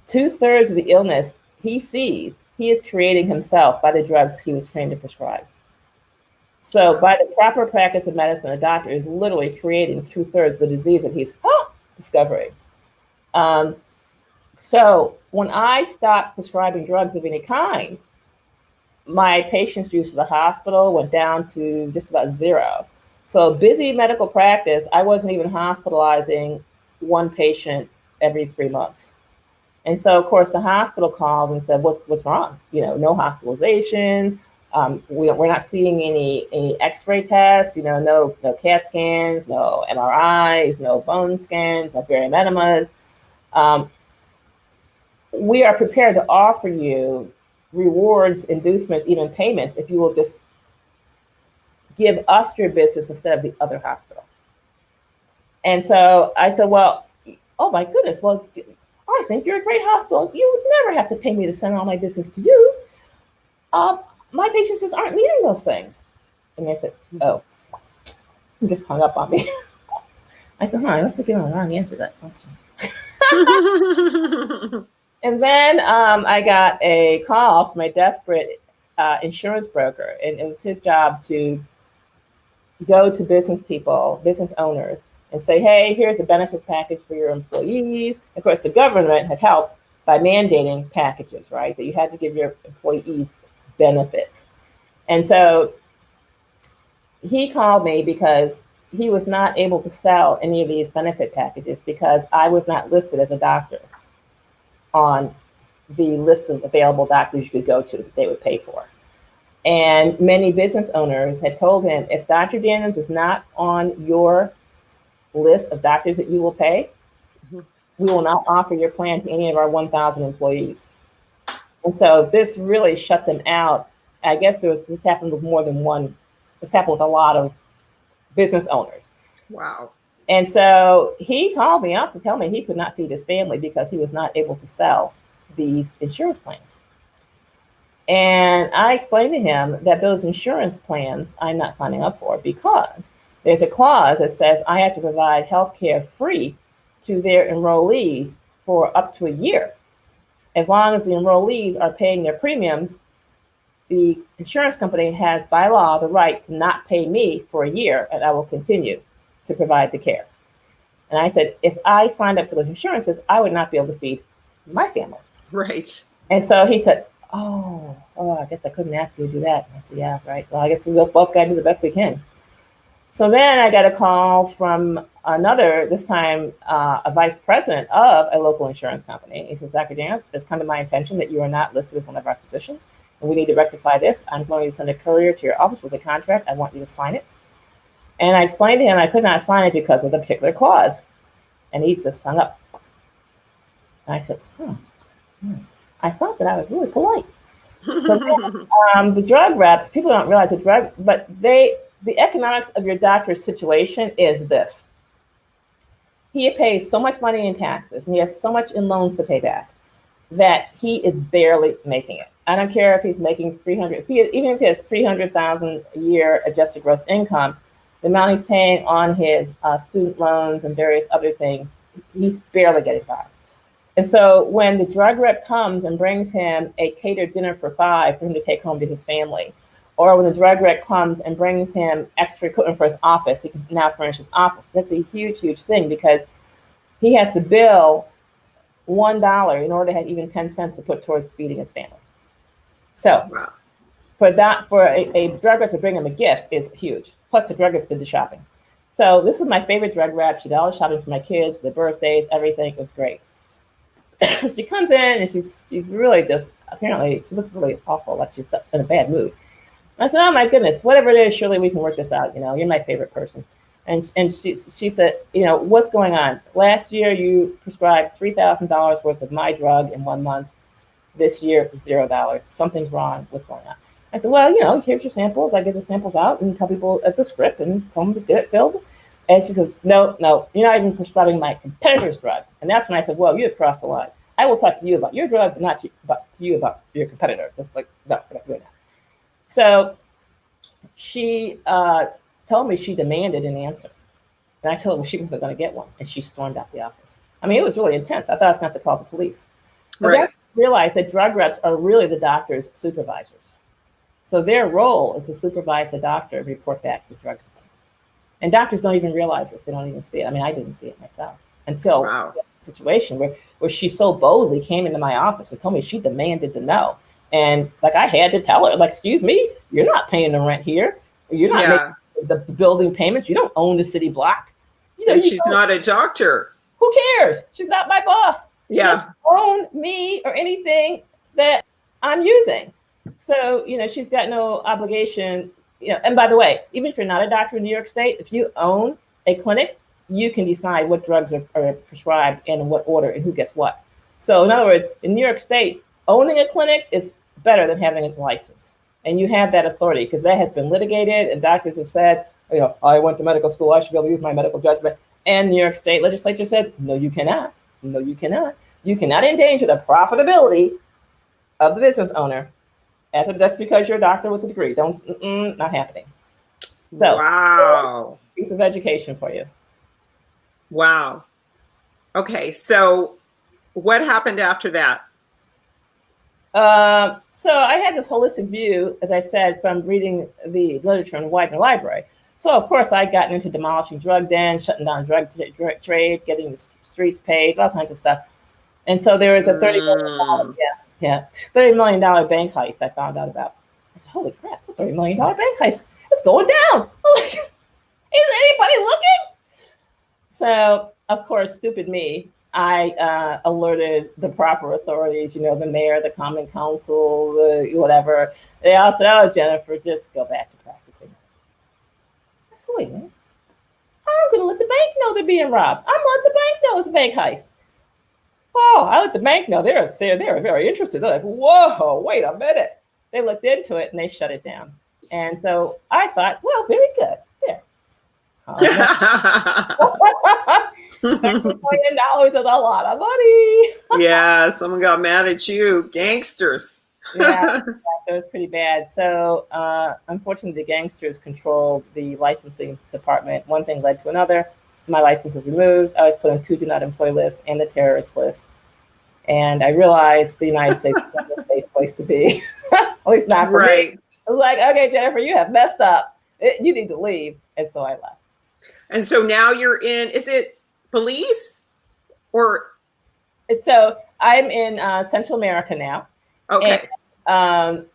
2/3 of the illness he sees, he is creating himself by the drugs he was trained to prescribe. So by the proper practice of medicine, a doctor is literally creating 2/3 of the disease that he's discovering. So when I stopped prescribing drugs of any kind, my patients' use to the hospital went down to just about 0. So busy medical practice, I wasn't even hospitalizing one patient every 3 months. And so, of course, the hospital called and said, what's wrong? No hospitalizations. We're not seeing any X-ray tests, no CAT scans, no MRIs, no bone scans, no barium enemas. We are prepared to offer you rewards, inducements, even payments, if you will just give us your business instead of the other hospital. And so I said, well, oh my goodness, well, I think you're a great hospital. You would never have to pay me to send all my business to you. My patients just aren't needing those things. And they said, oh, you just hung up on me. I said, I must have given a wrong answer to that question. And then I got a call from a desperate insurance broker, and it was his job to go to business people, business owners, and say, hey, here's the benefit package for your employees. Of course, the government had helped by mandating packages, right? That you had to give your employees benefits. And so he called me because he was not able to sell any of these benefit packages because I was not listed as a doctor on the list of available doctors you could go to that they would pay for. And many business owners had told him, if Dr. Daniels is not on your list of doctors that you will pay, we will not offer your plan to any of our 1,000 employees. And so this really shut them out. I guess this happened with more than one. This happened with a lot of business owners. Wow. And so he called me up to tell me he could not feed his family because he was not able to sell these insurance plans. And I explained to him that those insurance plans I'm not signing up for because there's a clause that says I have to provide health care free to their enrollees for up to a year. As long as the enrollees are paying their premiums, the insurance company has by law the right to not pay me for a year, and I will continue to provide the care. And I said, if I signed up for those insurances, I would not be able to feed my family. Right. And so he said, oh, I guess I couldn't ask you to do that. And I said, yeah, right. Well, I guess we both got to do the best we can. So then I got a call from another, this time a vice president of a local insurance company. He says, Dr. Daniels, it's come to my attention that you are not listed as one of our physicians, and we need to rectify this. I'm going to send a courier to your office with a contract. I want you to sign it. And I explained to him I could not sign it because of the particular clause. And he just hung up. And I said, I thought that I was really polite. So the drug reps, people don't realize the drug, but the economics of your doctor's situation is this. He pays so much money in taxes and he has so much in loans to pay back that he is barely making it. I don't care if he's making even if he has $300,000 a year adjusted gross income, the amount he's paying on his student loans and various other things, he's barely getting by. And so when the drug rep comes and brings him a catered dinner for $5 for him to take home to his family, or when the drug rep comes and brings him extra equipment for his office, he can now furnish his office. That's a huge, huge thing because he has to bill $1 in order to have even 10 cents to put towards feeding his family. So for a drug rep to bring him a gift is huge. Plus, the drug rep did the shopping. So this was my favorite drug rep. She did all the shopping for my kids, for their birthdays, everything. It was great. She comes in and she's really just, apparently she looks really awful, like she's in a bad mood. I said, oh my goodness, whatever it is, surely we can work this out. You know, you're my favorite person. And she said, you know, what's going on? Last year you prescribed $3,000 worth of my drug in 1 month. This year, $0. Something's wrong. What's going on? I said, well, you know, here's your samples. I get the samples out and tell people at the script and tell them to get it filled. And she says, no, you're not even prescribing my competitor's drug. And that's when I said, well, you have crossed the line. I will talk to you about your drug, but not to you about your competitors. It's like, no, we're not doing that. So she told me she demanded an answer. And I told her she wasn't going to get one. And she stormed out the office. I mean, it was really intense. I thought I was going to have to call the police. But right. I realized that drug reps are really the doctor's supervisors. So their role is to supervise the doctor and report back to drug companies. And doctors don't even realize this. They don't even see it. I mean, I didn't see it myself until the situation where she so boldly came into my office and told me she demanded to know. And like, I had to tell her, like, excuse me, you're not paying the rent here. You're not making the building payments. You don't own the city block. You know, and she's not a doctor. Who cares? She's not my boss. She doesn't own me or anything that I'm using. So, you know, she's got no obligation. You know, and by the way, even if you're not a doctor in New York State, if you own a clinic, you can decide what drugs are prescribed and in what order and who gets what. So in other words, in New York State, owning a clinic is better than having a license. And you have that authority because that has been litigated and doctors have said, you know, I went to medical school, I should be able to use my medical judgment. And New York State legislature says, no, you cannot. No, you cannot. You cannot endanger the profitability of the business owner. That's because you're a doctor with a degree. Not happening. So, wow. Piece of education for you. Wow. Okay, so what happened after that? So I had this holistic view, as I said, from reading the literature in the Widener Library. So of course I'd gotten into demolishing drug dens, shutting down drug trade, getting the streets paved, all kinds of stuff. And so there was a $30 million bank heist I found out about. I said, holy crap, it's a $30 million bank heist. It's going down. I'm like, is anybody looking? So of course, stupid me, I alerted the proper authorities, you know, the mayor, the common council, whatever. They all said, oh, Jennifer, just go back to practicing. I said, wait a minute. I'm going to let the bank know they're being robbed. I'm going to let the bank know it's a bank heist. Oh, I let the bank know. They were very interested. They're like, whoa, wait a minute. They looked into it and they shut it down. And so I thought, well, very good. There. $30 million is a lot of money. Yeah, someone got mad at you. Gangsters. Yeah, it was pretty bad. So unfortunately, the gangsters controlled the licensing department. One thing led to another. My license was removed. I was put on 2 do not employ lists and the terrorist list. And I realized the United States is not a safe place to be. At least not for me. I was like, okay, Jennifer, you have messed up. You need to leave. And so I left. And so now you're in, is it police or? So I'm in Central America now. Okay. And,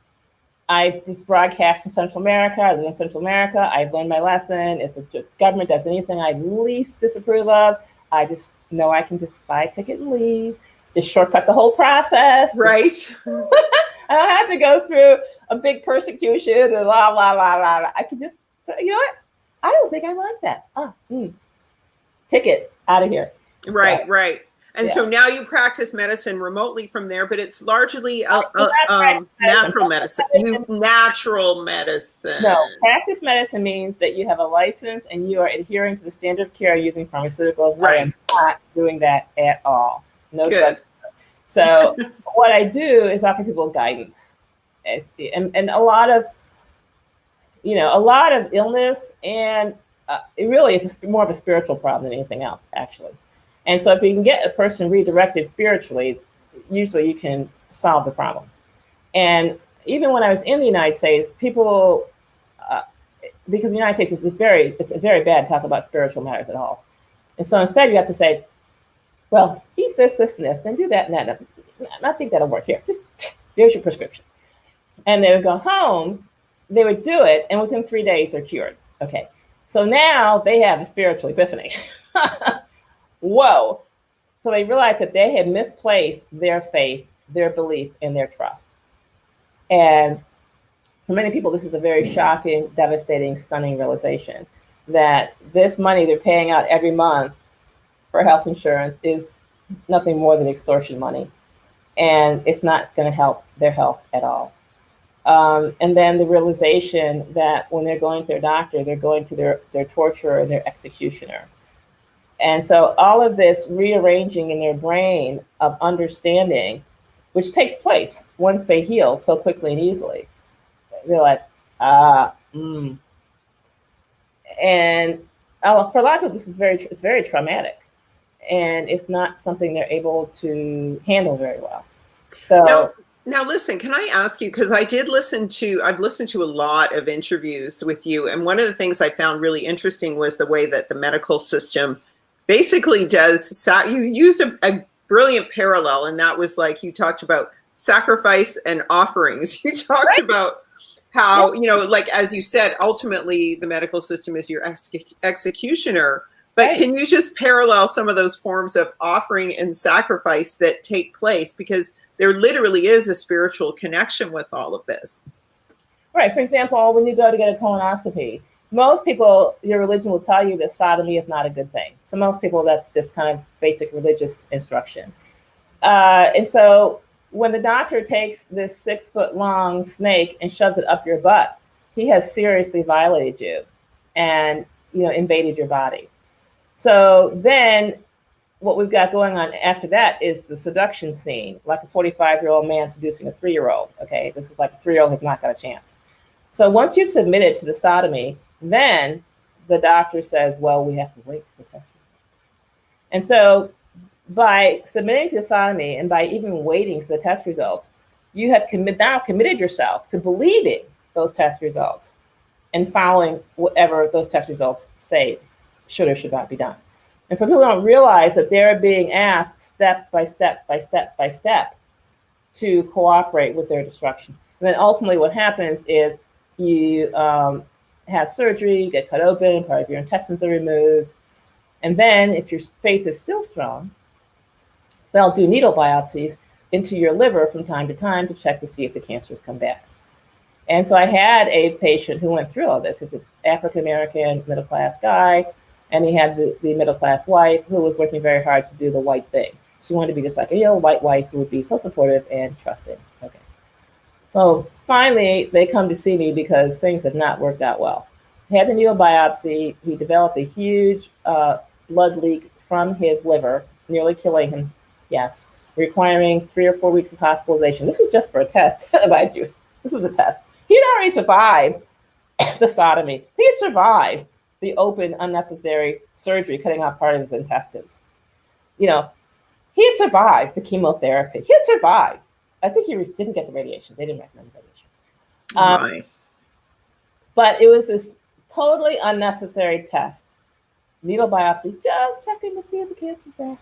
I just broadcast from Central America. I live in Central America. I've learned my lesson. If the government does anything I least disapprove of, I just know I can just buy a ticket and leave. Just shortcut the whole process. Right. I don't have to go through a big persecution and blah, blah, blah, blah. I can just, you know what? I don't think I like that. Ticket, out of here. Right, right. And so now you practice medicine remotely from there, but it's largely natural medicine. Natural medicine. No, practice medicine means that you have a license and you are adhering to the standard of care using pharmaceuticals. Right. I am not doing that at all. No good. So what I do is offer people guidance, and a lot of illness, and it really is more of a spiritual problem than anything else, actually. And so if you can get a person redirected spiritually, usually you can solve the problem. And even when I was in the United States, people, because the United States it's very bad to talk about spiritual matters at all. And so instead you have to say, well, eat this, this, and this, then do that and that. I think that'll work here. Just here's your prescription. and they would go home, they would do it, and within 3 days they're cured. Okay, so now they have a spiritual epiphany. Whoa. So they realized that they had misplaced their faith, their belief, and their trust. And for many people, this is a very shocking, devastating, stunning realization that this money they're paying out every month for health insurance is nothing more than extortion money. And it's not going to help their health at all. And then the realization that when they're going to their doctor, they're going to their torturer and their executioner. And so all of this rearranging in their brain of understanding, which takes place once they heal so quickly and easily, they're like, And for a lot of people, this is it's very traumatic, and it's not something they're able to handle very well. So now listen, can I ask you, because I've listened to a lot of interviews with you, and one of the things I found really interesting was the way that the medical system basically you used a brilliant parallel, and that was like, you talked about sacrifice and offerings. You talked about how, like, as you said, ultimately the medical system is your executioner. But can you just parallel some of those forms of offering and sacrifice that take place? Because there literally is a spiritual connection with all of this. Right. For example, when you go to get a colonoscopy, most people, your religion will tell you that sodomy is not a good thing. So most people, that's just kind of basic religious instruction. And so when the doctor takes this 6-foot-long snake and shoves it up your butt, he has seriously violated you and, invaded your body. So then what we've got going on after that is the seduction scene, like a 45-year-old man seducing a 3-year-old. Okay, this is like a 3-year-old has not got a chance. So once you've submitted to the sodomy, then the doctor says, well, we have to wait for the test results. And so by submitting to the sodomy and by even waiting for the test results, you have now committed yourself to believing those test results and following whatever those test results say should or should not be done. And so people don't realize that they're being asked step by step by step by step to cooperate with their destruction. And then ultimately what happens is you have surgery, you get cut open, part of your intestines are removed. And then if your faith is still strong, they'll do needle biopsies into your liver from time to time to check to see if the cancer has come back. And so I had a patient who went through all this. He's an African-American middle-class guy, and he had the middle-class wife who was working very hard to do the white thing. She wanted to be just like a white wife who would be so supportive and trusting. Okay. So finally, they come to see me because things had not worked out well. He had the needle biopsy. He developed a huge blood leak from his liver, nearly killing him, yes, requiring 3 or 4 weeks of hospitalization. This is just for a test, mind you. This is a test. He had already survived the sodomy. He had survived the open, unnecessary surgery, cutting out part of his intestines. He had survived the chemotherapy. He had survived. I think he didn't get the radiation. They didn't recommend radiation. But it was this totally unnecessary test. Needle biopsy, just checking to see if the cancer's back.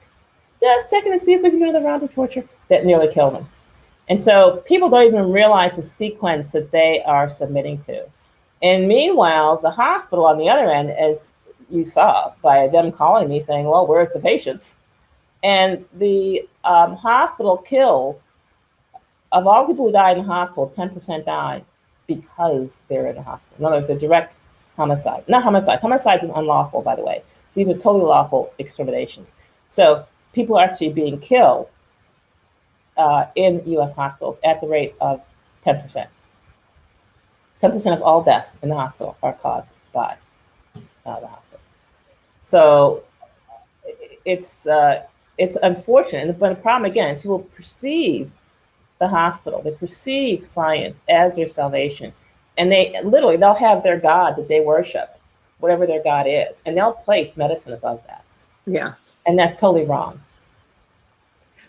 Just checking to see if we can do another round of torture that nearly killed him. And so people don't even realize the sequence that they are submitting to. And meanwhile, the hospital on the other end, as you saw by them calling me saying, well, where's the patients? And the hospital kills, of all people who die in the hospital, 10% die because they're in the hospital. In other words, a direct homicide. Not homicides. Homicides is unlawful, by the way. So these are totally lawful exterminations. So people are actually being killed in U.S. hospitals at the rate of 10%. 10% of all deaths in the hospital are caused by the hospital. So it's unfortunate, but the problem again is people perceive the hospital, they perceive science as their salvation, and they'll have their God that they worship, whatever their God is, and they'll place medicine above that. Yes, and that's totally wrong.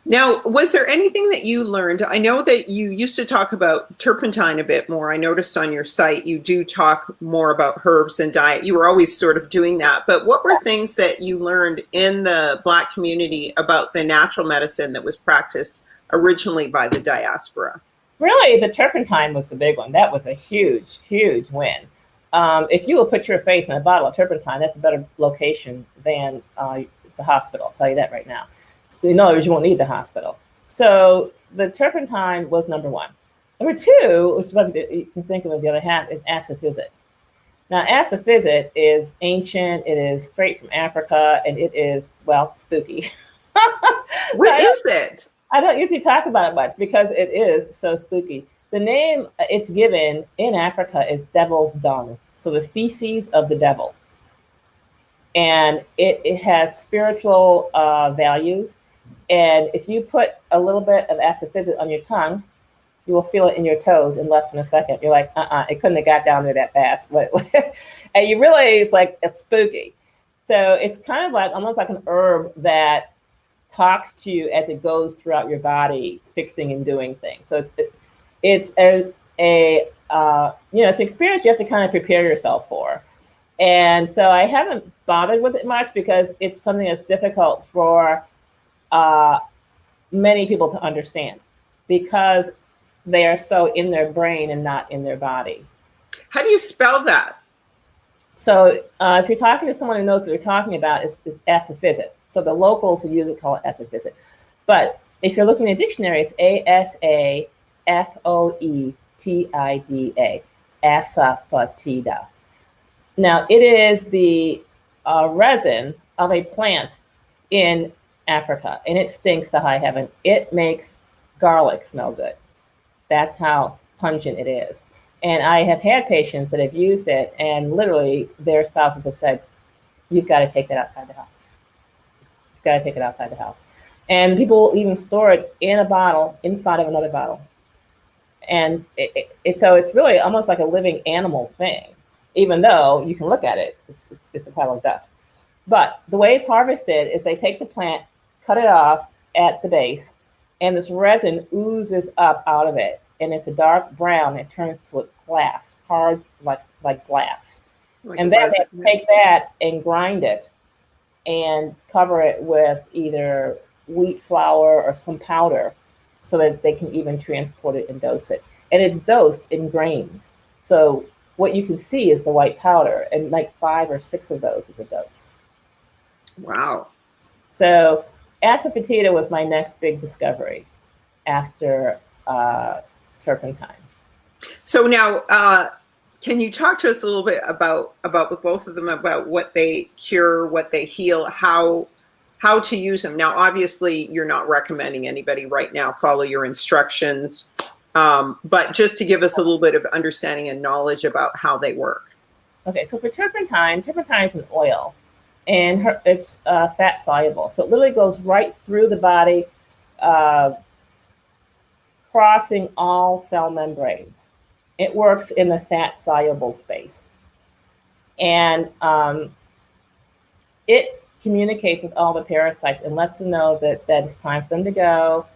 Now, was there anything that you learned? I know that you used to talk about turpentine a bit more. I noticed on your site you do talk more about herbs and diet. You were always sort of doing that. But what were things that you learned in the Black community about the natural medicine that was practiced originally by the diaspora? Really, the turpentine was the big one. That was a huge, huge win. If you will put your faith in a bottle of turpentine, that's a better location than the hospital. I'll tell you that right now. In other words, you won't need the hospital. So the turpentine was number one. Number two, which you can think of as the other half, is acid-physit. Now, acid-physit is ancient. It is straight from Africa, and it is, well, spooky. What is it? I don't usually talk about it much because it is so spooky. The name it's given in Africa is devil's dung, so the feces of the devil. And it has spiritual values. And if you put a little bit of acid-physit on your tongue, you will feel it in your toes in less than a second. You're like, it couldn't have got down there that fast. And you realize, like, it's spooky. So it's kind of like almost like an herb that talks to you as it goes throughout your body, fixing and doing things. So it's an experience you have to kind of prepare yourself for. And so I haven't bothered with it much because it's something that's difficult for many people to understand because they are so in their brain and not in their body. How do you spell that? So if you're talking to someone who knows what you're talking about, it's acid-physit. So the locals who use it call it acid-physit. But if you're looking at a dictionary, it's ASAFOETIDA, asafoetida. Now, it is the resin of a plant in Africa, and it stinks to high heaven. It makes garlic smell good. That's how pungent it is. And I have had patients that have used it, and literally their spouses have said, you've got to take that outside the house. You've got to take it outside the house. And people will even store it in a bottle inside of another bottle. And so it's really almost like a living animal thing, even though you can look at it, it's a pile of dust. But the way it's harvested is they take the plant, cut it off at the base, and this resin oozes up out of it. And it's a dark brown. It turns to a glass, hard like glass. And then they take that and grind it and cover it with either wheat flour or some powder so that they can even transport it and dose it. And it's dosed in grains. So what you can see is the white powder, and like 5 or 6 of those is a dose. Wow. So asafoetida was my next big discovery after turpentine. So now, can you talk to us a little bit about with both of them about what they cure, what they heal, how to use them? Now, obviously, you're not recommending anybody right now follow your instructions, but just to give us a little bit of understanding and knowledge about how they work. Okay, so for turpentine is an oil, and it's fat soluble. So it literally goes right through the body, crossing all cell membranes. It works in the fat soluble space. And it communicates with all the parasites and lets them know that it's time for them to go.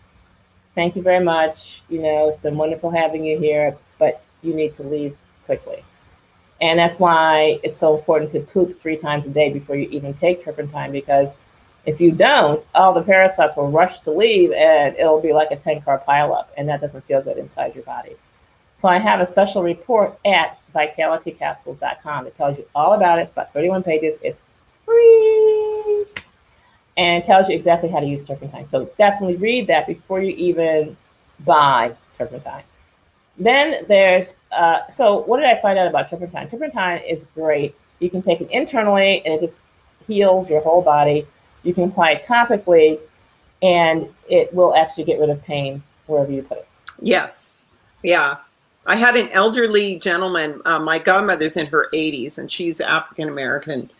Thank you very much. It's been wonderful having you here, but you need to leave quickly. And that's why it's so important to poop 3 times a day before you even take turpentine, because if you don't, all the parasites will rush to leave and it'll be like a 10-car pileup, and that doesn't feel good inside your body. So I have a special report at vitalitycapsules.com. It tells you all about it. It's about 31 pages. It's free. And it tells you exactly how to use turpentine. So definitely read that before you even buy turpentine. Then there's, so what did I find out about turpentine? Turpentine is great. You can take it internally and it just heals your whole body. You can apply it topically and it will actually get rid of pain wherever you put it. Yes. Yeah. I had an elderly gentleman, my godmother's in her 80s, and she's African-American,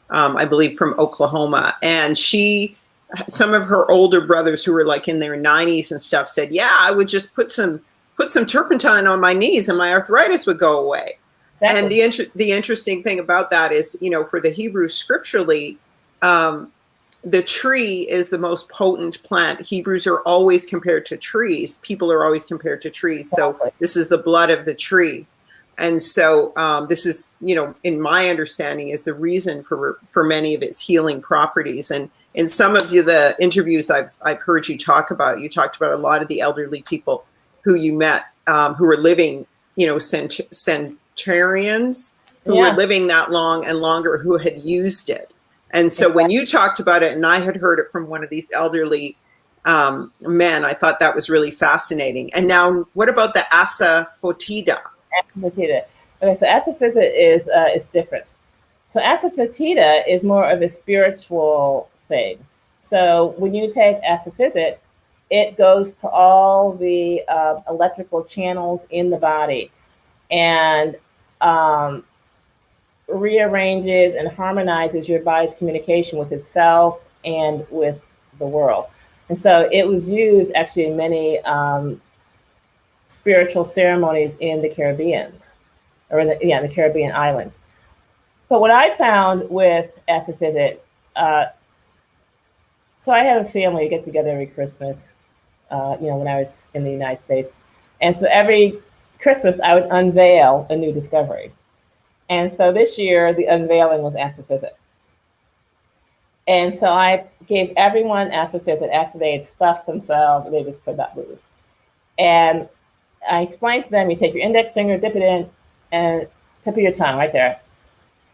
I believe from Oklahoma. And some of her older brothers who were like in their 90s and stuff said, yeah, I would just put some turpentine on my knees and my arthritis would go away. Exactly. And the interesting thing about that is, for the Hebrew scripturally, the tree is the most potent plant. Hebrews are always compared to trees. People are always compared to trees. So this is the blood of the tree. And so this is, in my understanding, is the reason for many of its healing properties. And in some of the interviews I've heard you talked about a lot of the elderly people who you met who were living, you know, centurions who were living that long and longer who had used it. And so when you talked about it, and I had heard it from one of these elderly men, I thought that was really fascinating. And now, what about the asafoetida? Asafoetida. Okay, so asafoetida is different. So asafoetida is more of a spiritual thing. So when you take asafoetida, it goes to all the electrical channels in the body and rearranges and harmonizes your body's communication with itself and with the world. And so it was used actually in many spiritual ceremonies in the Caribbean, or in the Caribbean islands. But what I found with asafoetida, so I have a family, we get together every Christmas, when I was in the United States. And so every Christmas I would unveil a new discovery. And so this year the unveiling was asafoetida. And so I gave everyone asafoetida after they had stuffed themselves and they just could not move. And I explained to them, you take your index finger, dip it in, and tip of your tongue right there.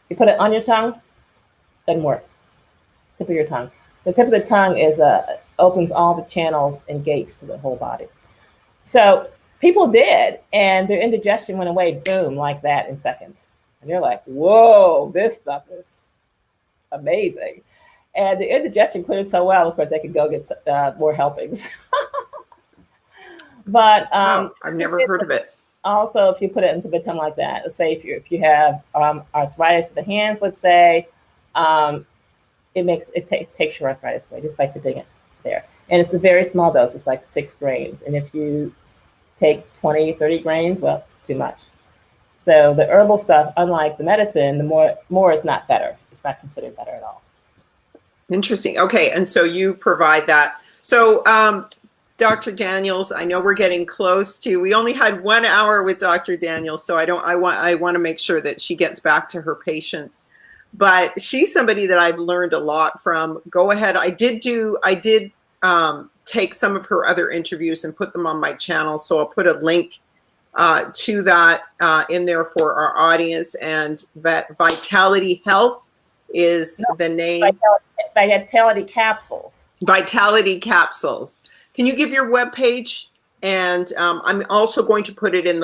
You put it on your tongue, doesn't work. Tip of your tongue. The tip of the tongue opens all the channels and gates to the whole body. So people did, and their indigestion went away, boom, like that in seconds. And you're like, whoa, this stuff is amazing. And the indigestion cleared so well, of course, they could go get more helpings. But I've never heard of it. Also, if you put it into the tongue like that, let's say if you have arthritis of the hands, let's say, it takes your arthritis away just by tipping it there. And it's a very small dose. It's like 6 grains. And if you take 20, 30 grains, well, it's too much. So the herbal stuff, unlike the medicine, the more is not better. It's not considered better at all. Interesting. Okay, and so you provide that. So Dr. Daniels, I know we're getting close to, we only had 1 hour with Dr. Daniels, so I want to make sure that she gets back to her patients. But she's somebody that I've learned a lot from. Go ahead. I did take some of her other interviews and put them on my channel, so I'll put a link to that in there for our audience. And Vitality Health is the name. Vitality Capsules. Vitality Capsules. Can you give your webpage? And I'm also going to put it in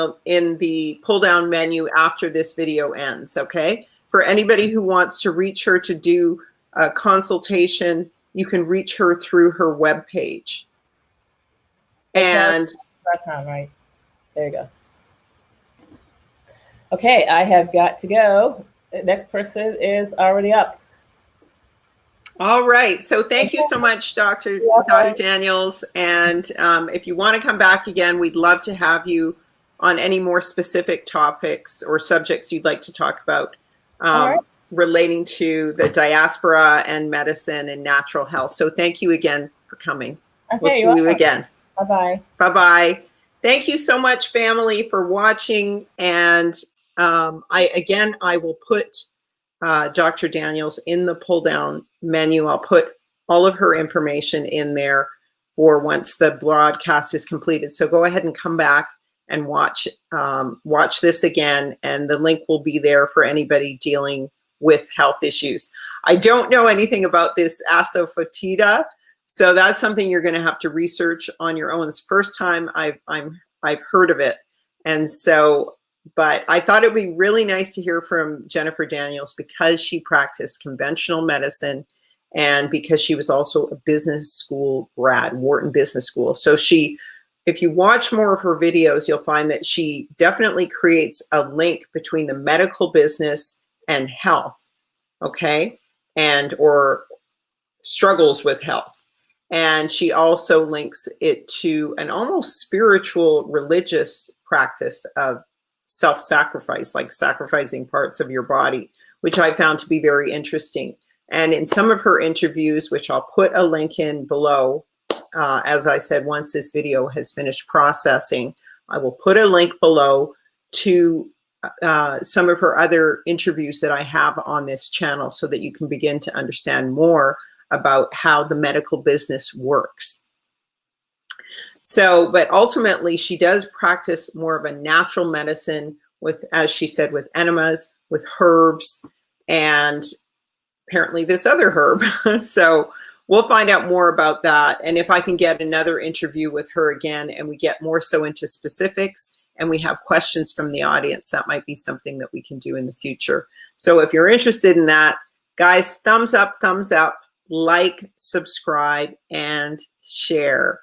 the pull down menu after this video ends. Okay. For anybody who wants to reach her to do a consultation, you can reach her through her webpage. And right there you go. Okay, I have got to go. The next person is already up. All right. So thank you so much, Dr. Daniels. And if you want to come back again, we'd love to have you on any more specific topics or subjects you'd like to talk about relating to the diaspora and medicine and natural health. So thank you again for coming. Okay, we'll see you again. Bye-bye. Bye-bye. Thank you so much, family, for watching. And I will put Dr. Daniels in the pull down menu. I'll put all of her information in there for once the broadcast is completed. So go ahead and come back and watch this again. And the link will be there for anybody dealing with health issues. I don't know anything about this asafoetida, so that's something you're going to have to research on your own. It's the first time I've heard of it. And so, but I thought it would be really nice to hear from Jennifer Daniels because she practiced conventional medicine and because she was also a business school grad, Wharton Business School. So if you watch more of her videos, you'll find that she definitely creates a link between the medical business and health, okay? Or struggles with health. And she also links it to an almost spiritual, religious practice of self-sacrifice, like sacrificing parts of your body, which I found to be very interesting. And in some of her interviews, which I'll put a link in below, as I said, once this video has finished processing, I will put a link below to some of her other interviews that I have on this channel so that you can begin to understand more about how the medical business works. So, but ultimately she does practice more of a natural medicine with, as she said, with enemas, with herbs, and apparently this other herb. So we'll find out more about that. And if I can get another interview with her again and we get more so into specifics and we have questions from the audience, that might be something that we can do in the future. So if you're interested in that, guys, thumbs up, like, subscribe, and share.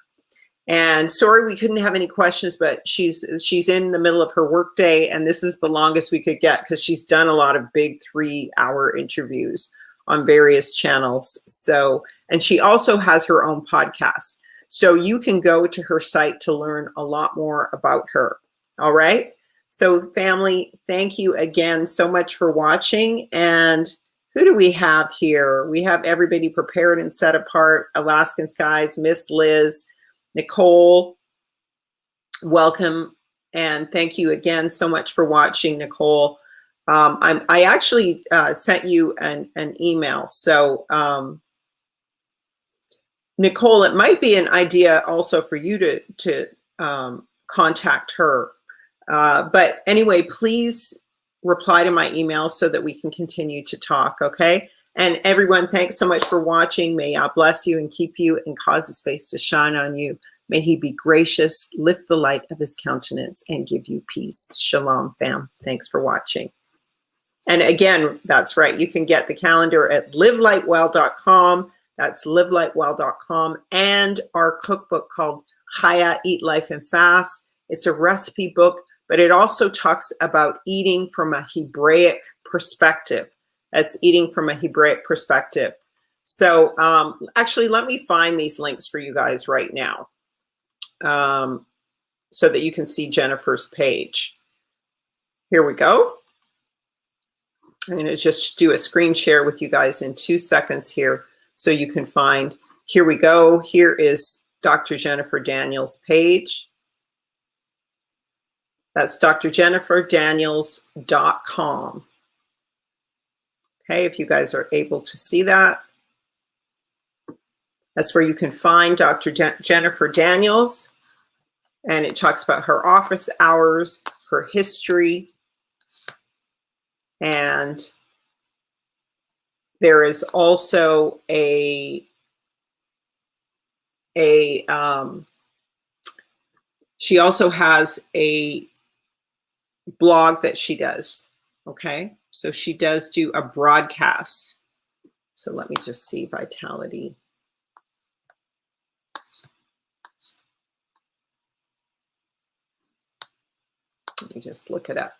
And sorry we couldn't have any questions, but she's in the middle of her workday, and this is the longest we could get because she's done a lot of big 3-hour interviews on various channels. So, and she also has her own podcast. So you can go to her site to learn a lot more about her. All right. So family, thank you again so much for watching. And who do we have here? We have everybody prepared and set apart. Alaskan Skies, Miss Liz, Nicole, welcome. And thank you again so much for watching, Nicole. I actually sent you an email. So Nicole, it might be an idea also for you to contact her. But anyway, please reply to my email so that we can continue to talk, okay? And everyone, thanks so much for watching. May God bless you and keep you and cause his face to shine on you. May he be gracious, lift the light of his countenance, and give you peace. Shalom, fam. Thanks for watching. And again, that's right. You can get the calendar at livelightwell.com. That's livelightwell.com. And our cookbook called Chaya, Eat, Life, and Fast. It's a recipe book, but it also talks about eating from a Hebraic perspective. That's eating from a Hebraic perspective. So actually, let me find these links for you guys right now so that you can see Jennifer's page. Here we go. I'm going to just do a screen share with you guys in 2 seconds here so you can find. Here we go. Here is Dr. Jennifer Daniels' page. That's drjenniferdaniels.com. Okay, if you guys are able to see that. That's where you can find Dr. Jennifer Daniels. And it talks about her office hours, her history. And there is also she also has a blog that she does. Okay, so she does do a broadcast. So let me just see Vitality. Let me just look it up.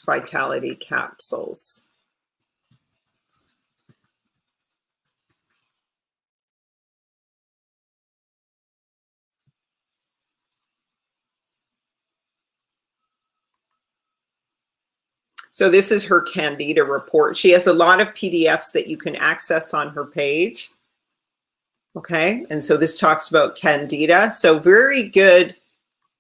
Vitality capsules. So this is her Candida report. She has a lot of PDFs that you can access on her page. Okay, and so this talks about Candida. So very good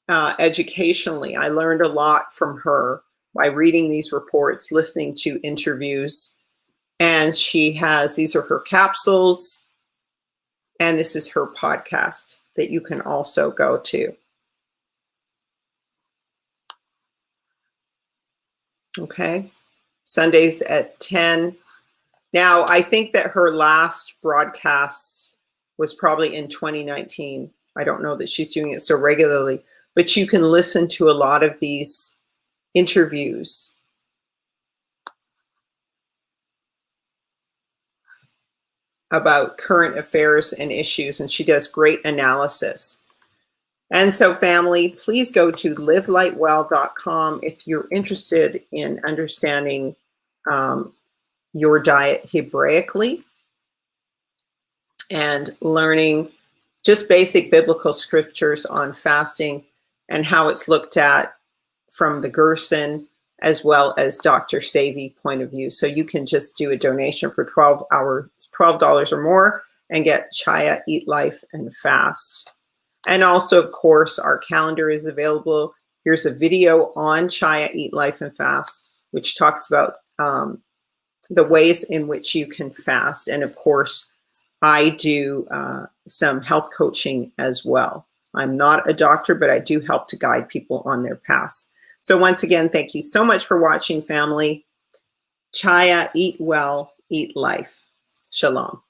educationally. I learned a lot from her by reading these reports, listening to interviews. And she has, these are her capsules. And this is her podcast that you can also go to. Okay, Sundays at 10. Now, I think that her last broadcast was probably in 2019. I don't know that she's doing it so regularly, but you can listen to a lot of these interviews. About current affairs and issues, and she does great analysis. And so family, please go to livelightwell.com if you're interested in understanding your diet Hebraically and learning just basic biblical scriptures on fasting and how it's looked at from the Gerson as well as Dr. Savy point of view. So you can just do a donation for $12 or more and get Chaya, Eat, Life, and Fast. And also, of course, our calendar is available. Here's a video on Chaya, Eat, Life, and Fast, which talks about the ways in which you can fast. And of course, I do some health coaching as well. I'm not a doctor, but I do help to guide people on their paths. So once again, thank you so much for watching, family. Chaya, eat well, eat life. Shalom.